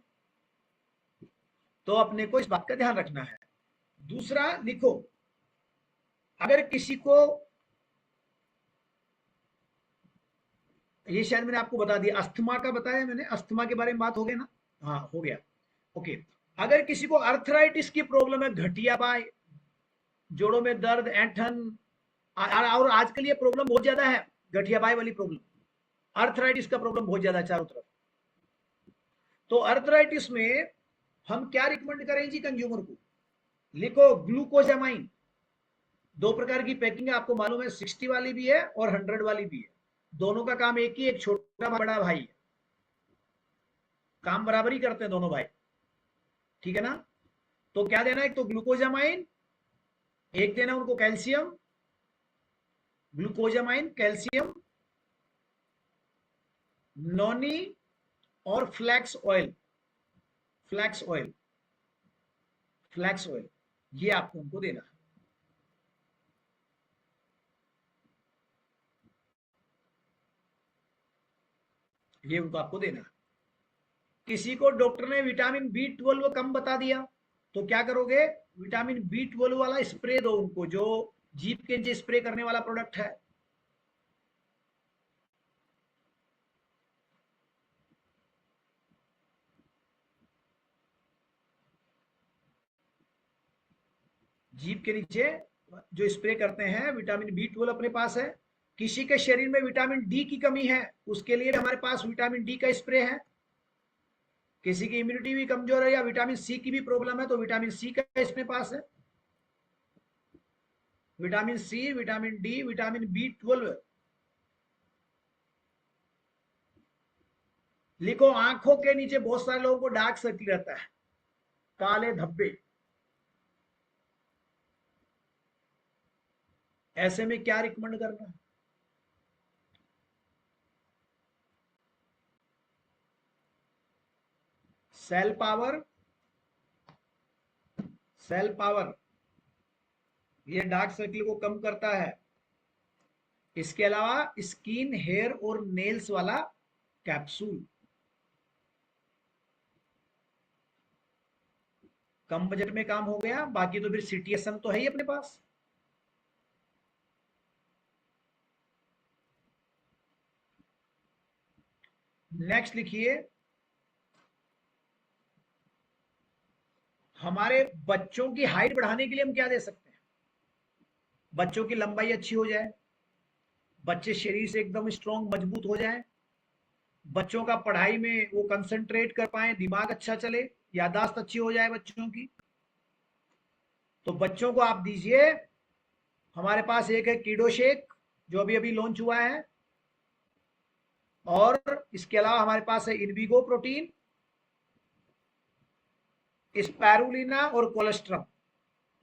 तो अपने को इस बात का ध्यान रखना है। दूसरा लिखो, अगर किसी को ये शायद मैंने आपको बता दिया, अस्थमा का बताया मैंने, अस्थमा के बारे में बात हो गया ना, हाँ हो गया। ओके, अगर किसी को अर्थराइटिस की प्रॉब्लम है, घटिया बाय, जोड़ों में दर्द, ऐंठन, और आजकल ये प्रॉब्लम बहुत ज्यादा है, गठिया बाय वाली प्रॉब्लम, अर्थराइटिस का प्रॉब्लम बहुत ज्यादा है चारों तरफ। तो अर्थराइटिस में हम क्या रिकमेंड करें जी कंज्यूमर को? लिखो ग्लूकोजामाइन। दो प्रकार की पैकिंग है, आपको मालूम है, 60 वाली भी है और 100 वाली भी है। दोनों का काम एक ही, एक छोटा बड़ा भाई है, काम बराबर ही करते हैं दोनों भाई, ठीक है ना? तो क्या देना है? एक तो ग्लूकोजामाइन, एक देना उनको कैल्शियम, ग्लूकोजामाइन, कैल्शियम, नोनी और flax oil, flax oil, flax oil, ये आपको उनको देना है। ये उनको आपको देना है। किसी को डॉक्टर ने विटामिन B12 कम बता दिया, तो क्या करोगे? विटामिन B12 वाला स्प्रे दो उनको, जो जीप के नीचे स्प्रे करने वाला प्रोडक्ट है। जीप के नीचे जो स्प्रे करते हैं, विटामिन B12 अपने पास है। किसी के शरीर में विटामिन डी की कमी है, उसके लिए हमारे पास विटामिन डी का स्प्रे है। किसी की इम्यूनिटी भी कमजोर है या विटामिन सी की भी प्रॉब्लम है, तो विटामिन सी का इसमें पास है। Vitamin C, vitamin D, vitamin B12। लिखो, आंखों के नीचे बहुत सारे लोगों को डार्क सर्किल रहता है, काले धब्बे, ऐसे में क्या रिकमेंड करना है? सेल पावर, सेल पावर, ये डार्क सर्किल को कम करता है। इसके अलावा स्किन, हेयर और नेल्स वाला कैप्सूल, कम बजट में काम हो गया। बाकी तो फिर सिटीएसएम तो है ही अपने पास। नेक्स्ट लिखिए, हमारे बच्चों की हाइट बढ़ाने के लिए हम क्या दे सकते हैं? बच्चों की लंबाई अच्छी हो जाए, बच्चे शरीर से एकदम स्ट्रांग मजबूत हो जाए, बच्चों का पढ़ाई में वो कंसंट्रेट कर पाए, दिमाग अच्छा चले, याददाश्त अच्छी हो जाए बच्चों की, तो बच्चों को आप दीजिए। हमारे पास एक है कीडो शेक, जो अभी अभी लॉन्च हुआ है, और इसके अलावा हमारे पास है इनविगो प्रोटीन, स्पैरुलिना और कोलेस्ट्रम,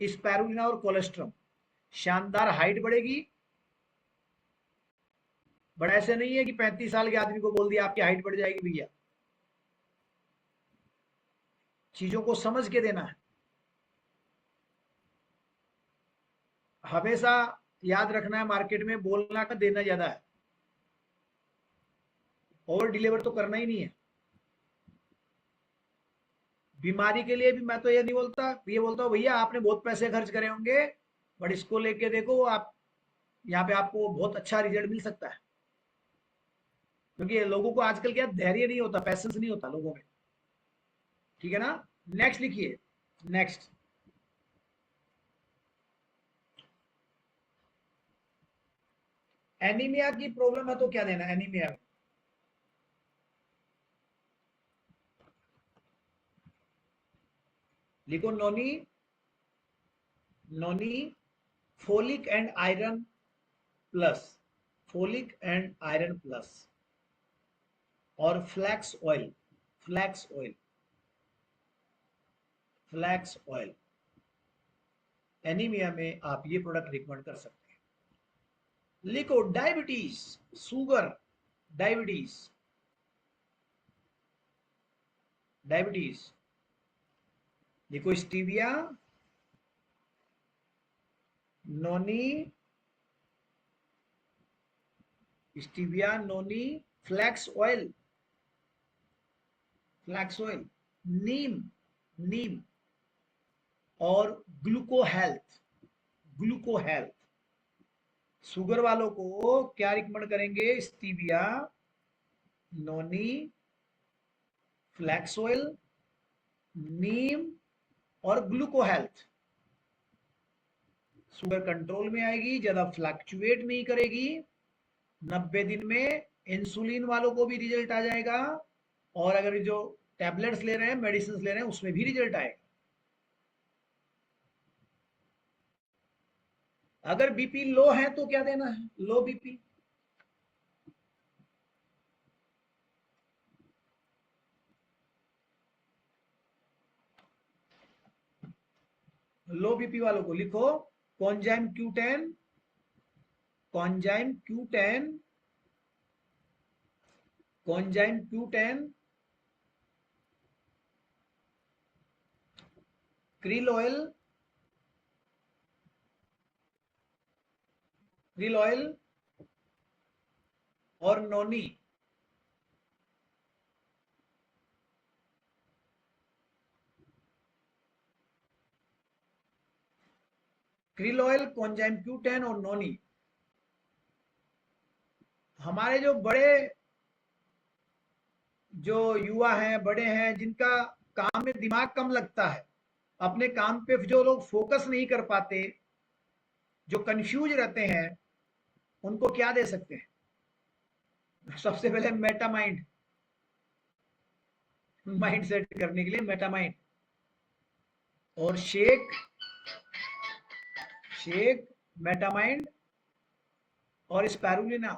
स्पैरुलिना और कोलेस्ट्रम। शानदार हाइट बढ़ेगी। बट ऐसे नहीं है कि 35 साल के आदमी को बोल दिया आपकी हाइट बढ़ जाएगी भैया, चीजों को समझ के देना है। हमेशा याद रखना है, मार्केट में बोलना का देना ज्यादा है, ओवर डिलीवर तो करना ही नहीं है। बीमारी के लिए भी मैं तो ये नहीं बोलता, ये बोलता हूँ भैया आपने बहुत पैसे खर्च करे होंगे, बट इसको लेके देखो आप, यहाँ पे आपको बहुत अच्छा रिजल्ट मिल सकता है। क्योंकि लोगों को आजकल क्या, धैर्य नहीं होता, पैसेंस नहीं होता लोगों में, ठीक है ना? नेक्स्ट लिखिए, नेक्स्ट, एनीमिया की प्रॉब्लम है तो क्या देना है एनीमिया में? लिखो, noni, noni, folic and iron plus, folic and iron plus, और flax oil, flax oil, flax oil. Anaemia में आप ये प्रोडक्ट रिकमेंड कर सकते हैं। लिखो, डायबिटीज, शुगर, डायबिटीज, डायबिटीज, लिखो stevia, noni, stevia, noni, flax oil, flax oil, नीम, नीम, और gluco health, gluco health. Sugar वालों को क्या रिकमेंड करेंगे? स्टीविया, नोनी, फ्लैक्स ऑयल, नीम और ग्लूको हेल्थ। शुगर कंट्रोल में आएगी, ज्यादा फ्लक्चुएट नहीं करेगी। 90 दिन में इंसुलिन वालों को भी रिजल्ट आ जाएगा, और अगर जो टैबलेट्स ले रहे हैं, मेडिसिन ले रहे हैं, उसमें भी रिजल्ट आएगा। अगर बीपी लो है तो क्या देना है? लो बीपी। लो बीपी वालों को लिखो कॉन्जाइम Q10, कॉन्जाइम Q10, कॉन्जाइम Q10, krill oil, krill oil और नोनी। क्रिल ऑयल, कॉन्जाइम Q10 और नोनी। हमारे जो बड़े, जो युवा हैं, बड़े हैं, जिनका काम में दिमाग कम लगता है, अपने काम पे जो लोग फोकस नहीं कर पाते, जो कंफ्यूज रहते हैं, उनको क्या दे सकते हैं? सबसे पहले मेटामाइंड, माइंड सेट करने के लिए मेटामाइंड, और शेक, शेक, मेटामाइंड और स्पैरुलिना।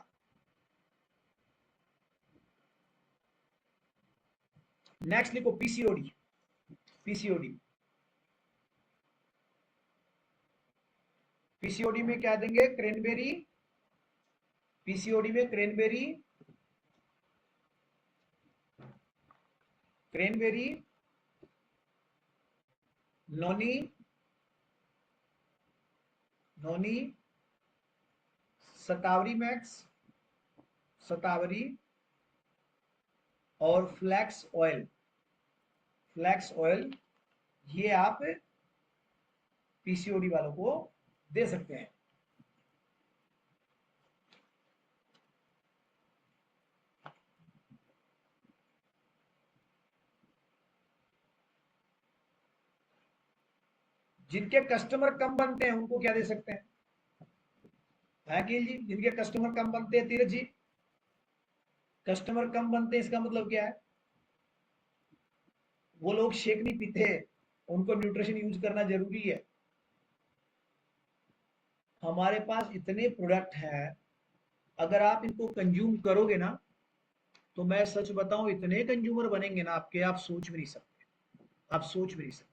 नेक्स्ट लिखो पीसीओडी, पीसीओडी। पीसीओडी में क्या देंगे? क्रेनबेरी, पीसीओडी में क्रेनबेरी, क्रेनबेरी, नोनी, नोनी, सतावरी मैक्स, सतावरी और फ्लैक्स ऑयल, फ्लैक्स ऑयल। ये आप पीसीओडी वालों को दे सकते हैं। जिनके कस्टमर कम बनते हैं उनको क्या दे सकते हैं? अखिल जी, जिनके कस्टमर कम बनते हैं, तीरथ जी, कस्टमर कम बनते हैं इसका मतलब क्या है? वो लोग शेक नहीं पीते, उनको न्यूट्रिशन यूज करना जरूरी है। हमारे पास इतने प्रोडक्ट हैं, अगर आप इनको कंज्यूम करोगे ना, तो मैं सच बताऊं, इतने कंज्यूमर बनेंगे ना आपके, आप सोच भी नहीं सकते, आप सोच भी नहीं सकते।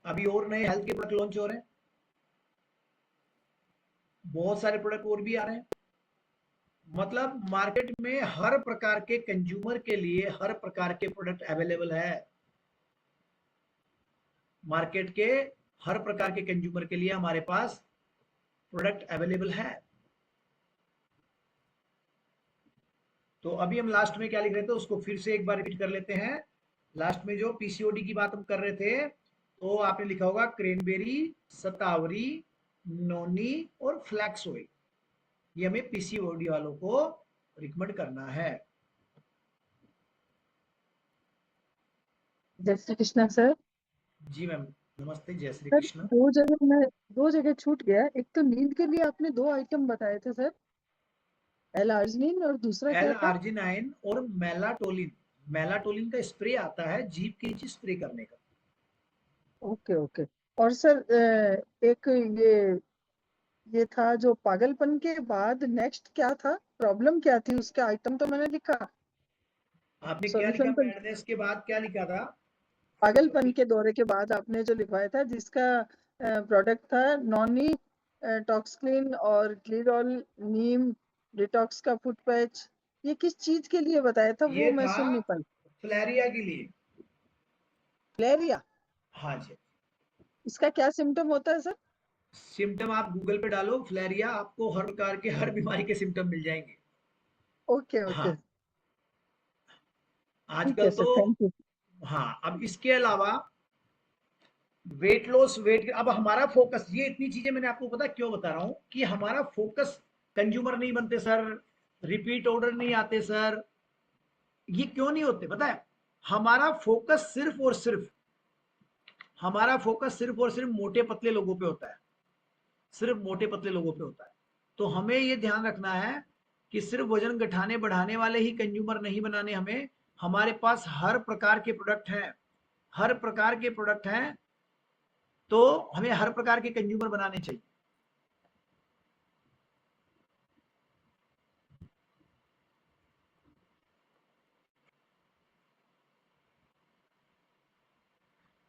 अभी और नए हेल्थ के प्रोडक्ट लॉन्च हो रहे हैं, बहुत सारे प्रोडक्ट और भी आ रहे हैं। मतलब मार्केट में हर प्रकार के कंज्यूमर के लिए हर प्रकार के प्रोडक्ट अवेलेबल है। मार्केट के हर प्रकार के कंज्यूमर के लिए हमारे पास प्रोडक्ट अवेलेबल है। तो अभी हम लास्ट में क्या लिख रहे थे उसको फिर से एक बार रिपीट कर लेते हैं। लास्ट में जो पीसीओडी की बात हम कर रहे थे, तो आपने लिखा होगा क्रेनबेरी, सतावरी, नोनी और फ्लैक्स ऑयल। ये हमें पीसीओडी वालों को रिकमेंड करना है। जय श्री कृष्णा सर। जी मैम, नमस्ते, जय श्री सर कृष्ण। दो जगह छूट गया। एक तो नींद के लिए आपने 2 आइटम बताए थे सर, एल-आर्जिनिन और दूसरा एल क्या था? आर्जिनाइन और मेलाटोलिन। मेलाटोलिन का स्प्रे आता है जीभ के नीचे स्प्रे करने का। Okay okay. और सर एक ये था जो पागलपन के बाद नेक्स्ट क्या था, प्रॉब्लम क्या थी, उसका आइटम तो मैंने लिखा, आपने क्या लिखा? सॉल्यूशन तो। मैडनेस के बाद क्या लिखा था? पागलपन के दौरे के बाद आपने जो लिखवाया था, जिसका प्रोडक्ट था नॉनी टॉक्सक्लिन और ग्लिडोल नीम डिटॉक्स का फुट पैच। ये किस चीज के लिए बताया था वो ये मैं था सुन नहीं पाई। फ्लैरिया के लिए। फ्लेरिया, हाँ जी। इसका क्या सिम्टम होता है सर? सिम्टम आप गूगल पे डालो फ्लैरिया, आपको हर प्रकार के हर बीमारी के सिम्टम मिल जाएंगे। ओके ओके, हाँ, ठीक है आजकल तो। Sir, thank you. हाँ, अब इसके अलावा वेट लॉस, वेट, अब हमारा फोकस, ये इतनी चीजें मैंने आपको पता क्यों बता रहा हूं कि हमारा फोकस, कंज्यूमर नहीं बनते सर, रिपीट ऑर्डर नहीं आते सर, ये क्यों नहीं होते पता है? हमारा फोकस सिर्फ और सिर्फ, हमारा फोकस सिर्फ और सिर्फ मोटे पतले लोगों पे होता है, सिर्फ मोटे पतले लोगों पे होता है। तो हमें ये ध्यान रखना है कि सिर्फ वजन घटाने बढ़ाने वाले ही कंज्यूमर नहीं बनाने हमें, हमारे पास हर प्रकार के प्रोडक्ट हैं, हर प्रकार के प्रोडक्ट हैं, तो हमें हर प्रकार के कंज्यूमर बनाने चाहिए।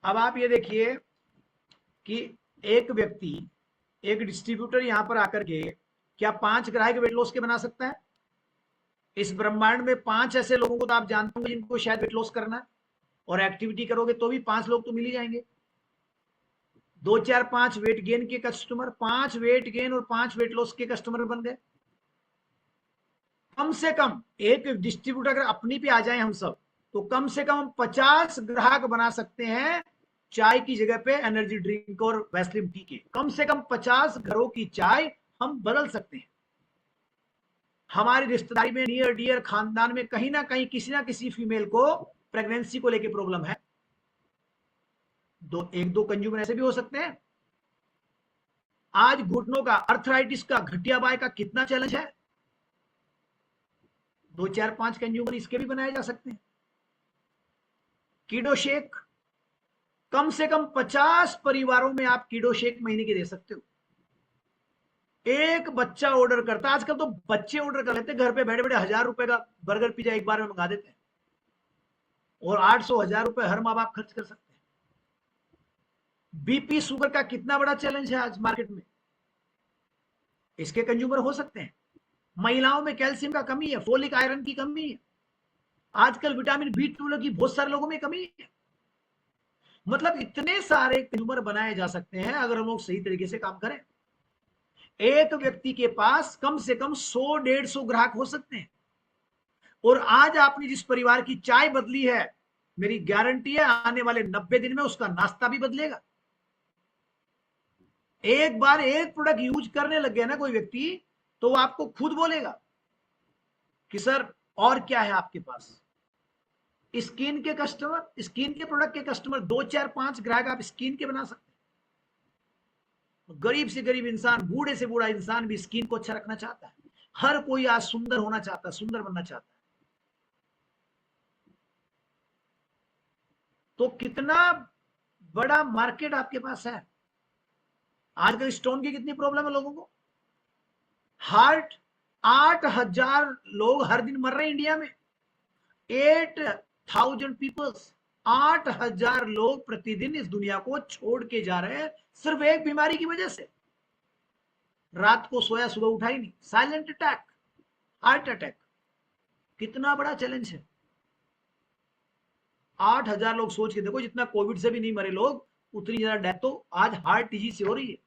अब आप ये देखिए कि एक व्यक्ति, एक डिस्ट्रीब्यूटर यहां पर आकर के क्या 5 ग्राहक वेट लॉस के बना सकता है? इस ब्रह्मांड में 5 ऐसे लोगों को तो आप जानते होंगे जिनको शायद वेट लॉस करना है, और एक्टिविटी करोगे तो भी 5 लोग तो मिल ही जाएंगे। 2 4 5 वेट गेन के कस्टमर, 5 वेट गेन और 5 वेट लॉस के कस्टमर बन गए। कम से कम एक डिस्ट्रीब्यूटर अगर अपनी पे आ जाए हम सब, तो कम से कम हम 50 ग्राहक बना सकते हैं चाय की जगह पे एनर्जी ड्रिंक और वैसलीन टी के। कम से कम 50 घरों की चाय हम बदल सकते हैं। हमारी रिश्तेदारी में, नियर डियर खानदान में कहीं ना किसी फीमेल को प्रेगनेंसी को लेके प्रॉब्लम है, एक दो कंज्यूमर ऐसे भी हो सकते हैं। आज घुटनों का, अर्थराइटिस का, घटिया बाय का कितना चैलेंज है, 2 4 5 कंज्यूमर इसके भी बनाए जा सकते हैं। कीडो शेक, कम से कम 50 परिवारों में आप कीडो शेक महीने के दे सकते हो। एक बच्चा ऑर्डर करता, आजकल तो बच्चे ऑर्डर कर लेते हैं घर पे बैठे बैठे, 1000 रुपए का बर्गर पिज्जा एक बार में मंगा देते हैं, और 800 1000 रुपए हर माँ बाप खर्च कर सकते हैं। बीपी शुगर का कितना बड़ा चैलेंज है आज मार्केट में, इसके कंज्यूमर हो सकते हैं। महिलाओं में कैल्शियम का कमी है, फोलिक आयरन की कमी है, आजकल विटामिन बी12 की बहुत सारे लोगों में कमी है। मतलब इतने सारे कंज्यूमर बनाए जा सकते हैं अगर हम लोग सही तरीके से काम करें। एक व्यक्ति के पास कम से कम 100 150 ग्राहक हो सकते हैं। और आज आपने जिस परिवार की चाय बदली है, मेरी गारंटी है आने वाले 90 दिन में उसका नाश्ता भी बदलेगा। एक बार एक प्रोडक्ट यूज करने लग गया ना कोई व्यक्ति, तो वो आपको खुद बोलेगा कि सर और क्या है आपके पास। स्किन के कस्टमर, स्किन के प्रोडक्ट के कस्टमर 2 4 5 ग्राहक आप स्किन के बना सकते हैं। गरीब से गरीब इंसान, बूढ़े से बूढ़ा इंसान भी स्किन को अच्छा रखना चाहता है। हर कोई आज सुंदर होना चाहता है, सुंदर बनना चाहता है। तो कितना बड़ा मार्केट आपके पास है। आजकल स्टोन की कितनी प्रॉब्लम है लोगों को, हार्ट, 8000 लोग हर दिन मर रहे हैं इंडिया में, 8000 पीपल्स, 8000 लोग प्रतिदिन इस दुनिया को छोड़ के जा रहे हैं सिर्फ एक बीमारी की वजह से। रात को सोया, सुबह उठा ही नहीं, साइलेंट अटैक, हार्ट अटैक, कितना बड़ा चैलेंज है। 8000 लोग, सोच के देखो, जितना कोविड से भी नहीं मरे लोग, उतनी ज्यादा डेथ तो आज हार्ट डिजीज से हो रही है।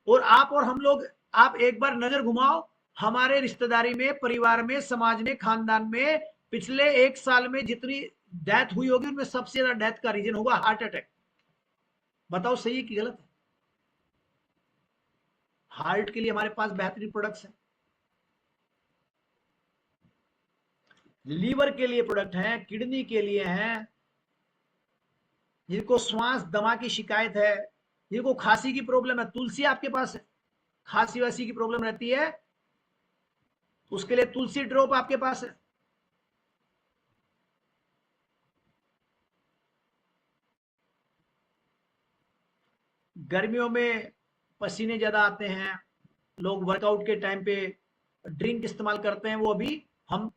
और आप और हम लोग, आप एक बार नजर घुमाओ हमारे रिश्तेदारी में, परिवार में, समाज में, खानदान में, पिछले 1 साल में जितनी डेथ हुई होगी उनमें सबसे ज्यादा डेथ का रीजन होगा हार्ट अटैक। बताओ सही है कि गलत है? हार्ट के लिए हमारे पास बेहतरीन प्रोडक्ट्स हैं, लीवर के लिए प्रोडक्ट हैं, किडनी के लिए हैं, जिनको श्वास दमा की शिकायत है, जिनको खांसी की प्रॉब्लम है, तुलसी आपके पास है। खांसी वासी की प्रॉब्लम रहती है, उसके लिए तुलसी ड्रॉप आपके पास है। गर्मियों में पसीने ज्यादा आते हैं, लोग वर्कआउट के टाइम पे ड्रिंक इस्तेमाल करते हैं, वो अभी हम,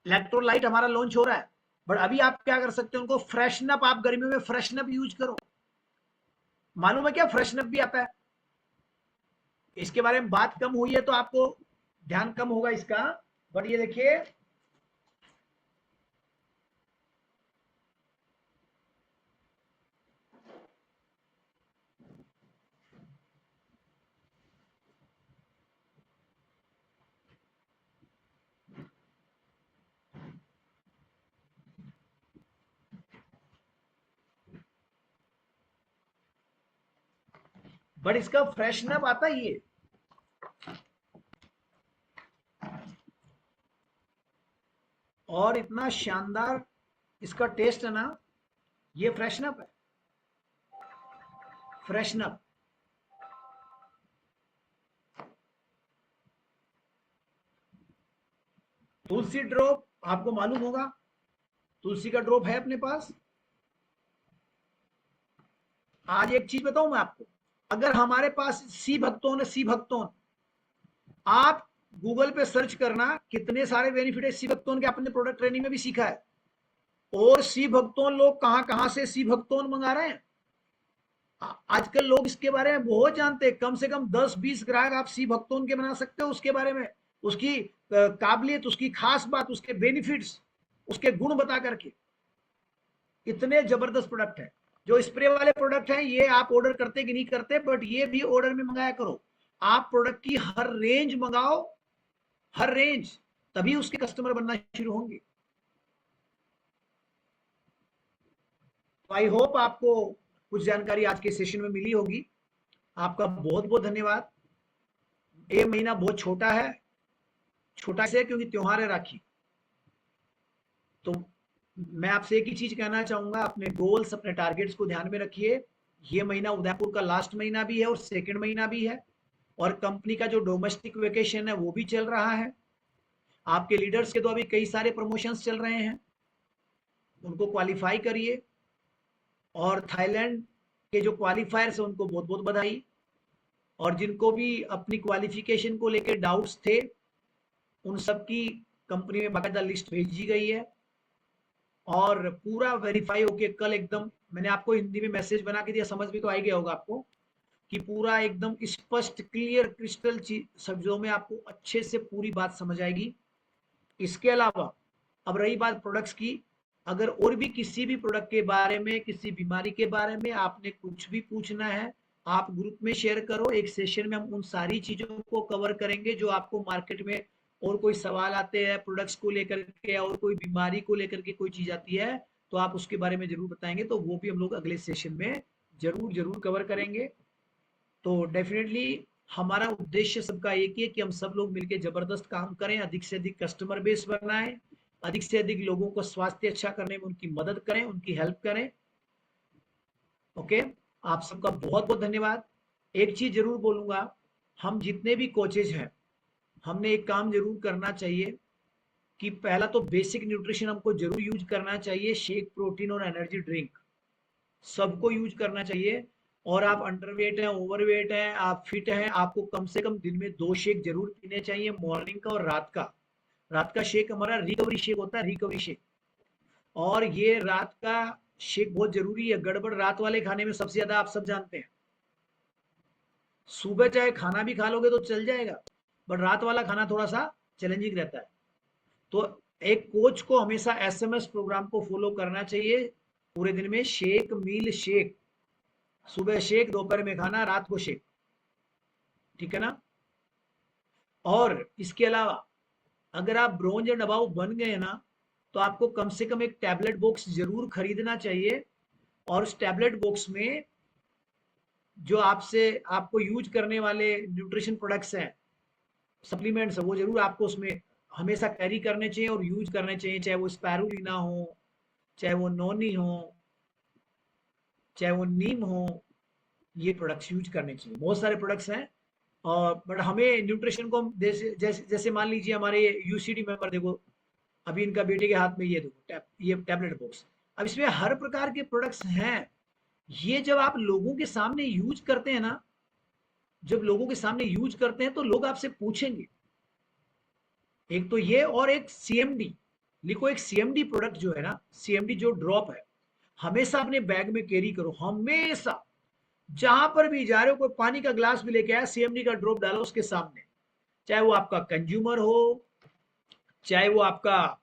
इलेक्ट्रोलाइट हमारा लॉन्च हो रहा है, बट अभी आप क्या कर सकते हो, उनको फ्रेशनअप, आप गर्मियों में फ्रेशनअप यूज करो। मालूम है क्या फ्रेशनअप भी आता है? इसके बारे में बात कम हुई है तो आपको ध्यान कम होगा इसका, बट ये देखिए, बट इसका फ्रेशनप आता ही है। और इतना शानदार इसका टेस्ट है ना, ये फ्रेशनप है, फ्रेशनप। तुलसी ड्रॉप आपको मालूम होगा, तुलसी का ड्रॉप है अपने पास। आज एक चीज बताऊं मैं आपको, अगर हमारे पास सी भक्तोन है, सी भक्तोन, आप गूगल पे सर्च करना कितने सारे बेनिफिट है सी भक्तोन के, अपने प्रोडक्ट ट्रेनिंग में भी सीखा है। और सी भक्तोन लोग कहां कहां से सी भक्तोन मंगा रहे हैं। आजकल लोग इसके बारे में बहुत जानते हैं। कम से कम 10-20 ग्राहक आप सी भक्तोन के बना सकते हो, उसके बारे में, उसकी काबिलियत, उसकी खास बात, उसके बेनिफिट्स, उसके गुण बता करके। इतने जबरदस्त प्रोडक्ट है। जो स्प्रे वाले प्रोडक्ट हैं ये आप ऑर्डर करते कि नहीं करते, बट ये भी ऑर्डर में मंगाया करो। आप प्रोडक्ट की हर रेंज मंगाओ, हर रेंज, तभी उसके कस्टमर बनना शुरू होंगे। तो आई होप आपको कुछ जानकारी आज के सेशन में मिली होगी। आपका बहुत बहुत धन्यवाद। ये महीना बहुत छोटा है, छोटा से क्योंकि त्योहार है राखी। तो मैं आपसे एक ही चीज कहना चाहूंगा, अपने गोल्स, अपने टारगेट्स को ध्यान में रखिए। ये महीना उदयपुर का लास्ट महीना भी है और सेकंड महीना भी है, और कंपनी का जो डोमेस्टिक वेकेशन है वो भी चल रहा है। आपके लीडर्स के तो अभी कई सारे प्रमोशंस चल रहे हैं, उनको क्वालिफाई करिए। और थाईलैंड के जो क्वालिफायर्स हैं उनको बहुत बहुत बधाई। और जिनको भी अपनी क्वालिफिकेशन को लेकर डाउट्स थे, उन सब की कंपनी में बाकायदा लिस्ट भेजी गई है, और पूरा वेरीफाई होके कल एकदम, मैंने आपको हिंदी में मैसेज बना के दिया, समझ में तो आ ही गया होगा आपको, कि पूरा एकदम स्पष्ट, क्लियर, क्रिस्टल शब्दों में आपको अच्छे से पूरी बात समझ आएगी। इसके अलावा अब रही बात प्रोडक्ट्स की, अगर और भी किसी भी प्रोडक्ट के बारे में, किसी बीमारी के बारे में आपने कुछ भी पूछना है, आप ग्रुप में शेयर करो। एक सेशन में हम उन सारी चीजों को कवर करेंगे जो आपको मार्केट में और कोई सवाल आते हैं प्रोडक्ट्स को लेकर के, और कोई बीमारी को लेकर के कोई चीज आती है तो आप उसके बारे में जरूर बताएंगे। तो वो भी हम लोग अगले सेशन में जरूर जरूर कवर करेंगे। तो डेफिनेटली हमारा उद्देश्य सबका एक ही है कि हम सब लोग मिलकर जबरदस्त काम करें, अधिक से अधिक कस्टमर बेस बनाएं, अधिक से अधिक लोगों को स्वास्थ्य अच्छा करने में उनकी मदद करें, उनकी हेल्प करें। ओके, आप सबका बहुत बहुत धन्यवाद। एक चीज जरूर बोलूंगा, हम जितने भी कोचेज हैं, हमने एक काम जरूर करना चाहिए कि पहला तो बेसिक न्यूट्रिशन हमको जरूर यूज करना चाहिए। शेक, प्रोटीन और एनर्जी ड्रिंक सबको यूज करना चाहिए। और आप अंडरवेट हैं, ओवरवेट हैं, आप फिट हैं, आपको कम से कम दिन में 2 शेक जरूर पीने चाहिए, मॉर्निंग का और रात का। रात का शेक हमारा रिकवरी शेक होता है, रिकवरी शेक। और ये रात का शेक बहुत जरूरी है। गड़बड़ रात वाले खाने में सबसे ज्यादा आप सब जानते हैं। सुबह चाहे खाना भी खा लोगे तो चल जाएगा, बट रात वाला खाना थोड़ा सा चैलेंजिंग रहता है। तो एक कोच को हमेशा एसएमएस प्रोग्राम को फॉलो करना चाहिए। पूरे दिन में शेक, मील शेक, सुबह शेक, दोपहर में खाना, रात को शेक, ठीक है ना। और इसके अलावा अगर आप ब्रोंज एंड अबाउ बन गए ना, तो आपको कम से कम एक टैबलेट बॉक्स जरूर खरीदना चाहिए। और उस टैबलेट बॉक्स में जो आपको यूज करने वाले न्यूट्रिशन प्रोडक्ट्स हैं, सप्लीमेंट्स है, वो जरूर आपको उसमें हमेशा कैरी करने चाहिए और यूज करने चाहिए। चाहे वो स्पैरुलिना हो, चाहे वो नोनी हो, चाहे वो नीम हो, ये प्रोडक्ट्स यूज करने चाहिए। बहुत सारे प्रोडक्ट्स हैं, और बट हमें न्यूट्रिशन को जैसे मान लीजिए हमारे यूसीडी मेंबर, देखो अभी इनका बेटे के हाथ में ये देखो ये टैबलेट बॉक्स। अब इसमें हर प्रकार के प्रोडक्ट्स हैं। ये जब आप लोगों के सामने यूज करते हैं ना, जब लोगों के सामने यूज करते हैं तो लोग आपसे पूछेंगे। एक तो ये, और एक सीएमडी लिखो। एक सीएमडी प्रोडक्ट जो है ना, सीएमडी जो ड्रॉप है, हमेशा अपने बैग में कैरी करो। हमेशा जहां पर भी जा रहे हो, कोई पानी का ग्लास भी लेके आया, सीएमडी का ड्रॉप डालो उसके सामने। चाहे वो आपका कंज्यूमर हो, चाहे वो आपका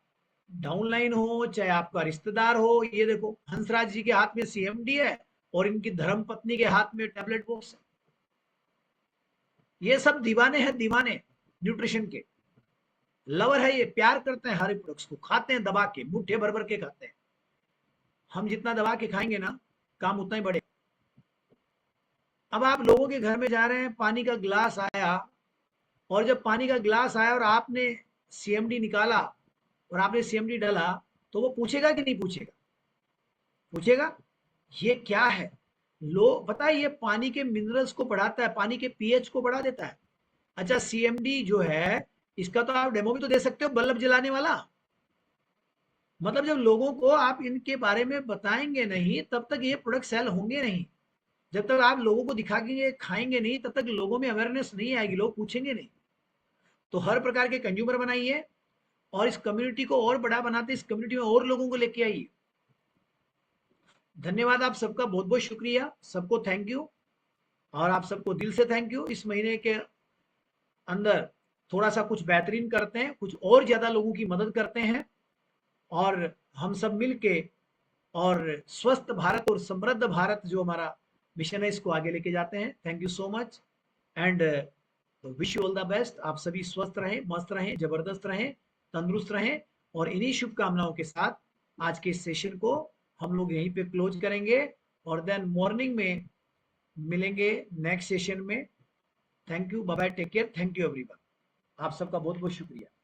डाउनलाइन हो, चाहे आपका रिश्तेदार हो। ये देखो हंसराज जी के हाथ में सीएमडी है और इनकी धर्म पत्नी के हाथ में टैबलेट बॉक्स है। ये सब दीवाने हैं, दीवाने न्यूट्रिशन के, लवर है ये, प्यार करते हैं हर एक प्रोडक्ट्स को, खाते हैं दबा के, मुट्ठे भर भर के खाते हैं। हम जितना दबा के खाएंगे ना, काम उतना ही बढ़ेगा। अब आप लोगों के घर में जा रहे हैं, पानी का ग्लास आया, और जब पानी का ग्लास आया और आपने सीएमडी निकाला और आपने सीएमडी डाला, तो वो पूछेगा कि नहीं पूछेगा? पूछेगा। ये क्या है? पता है ये पानी के मिनरल्स को बढ़ाता है, पानी के पीएच को बढ़ा देता है। अच्छा, सीएमडी जो है इसका तो आप डेमो भी तो दे सकते हो, बल्ब जलाने वाला। मतलब जब लोगों को आप इनके बारे में बताएंगे नहीं, तब तक ये प्रोडक्ट सेल होंगे नहीं। जब तक आप लोगों को दिखाएंगे, खाएंगे नहीं, तब तक लोगों में अवेयरनेस नहीं आएगी, लोग पूछेंगे नहीं। तो हर प्रकार के कंज्यूमर बनाइए और इस कम्युनिटी को और बड़ा बनाते, इस कम्युनिटी में और लोगों को लेके आइए। धन्यवाद आप सबका, बहुत बहुत शुक्रिया, सबको थैंक यू, और आप सबको दिल से थैंक यू। इस महीने के अंदर थोड़ा सा कुछ बेहतरीन करते हैं, कुछ और ज्यादा लोगों की मदद करते हैं, और हम सब मिलके और स्वस्थ भारत और समृद्ध भारत जो हमारा मिशन है, इसको आगे लेके जाते हैं। Thank you so much and wish you all the best. आप सभी स्वस्थ रहें, मस्त रहें, जबरदस्त रहें, तंदुरुस्त रहें, और इन्हीं शुभकामनाओं के साथ आज के इस सेशन को हम लोग यहीं पे क्लोज करेंगे, और देन मॉर्निंग में मिलेंगे नेक्स्ट सेशन में। Thank you, bye bye, take care, thank you everyone. आप सबका बहुत बहुत शुक्रिया।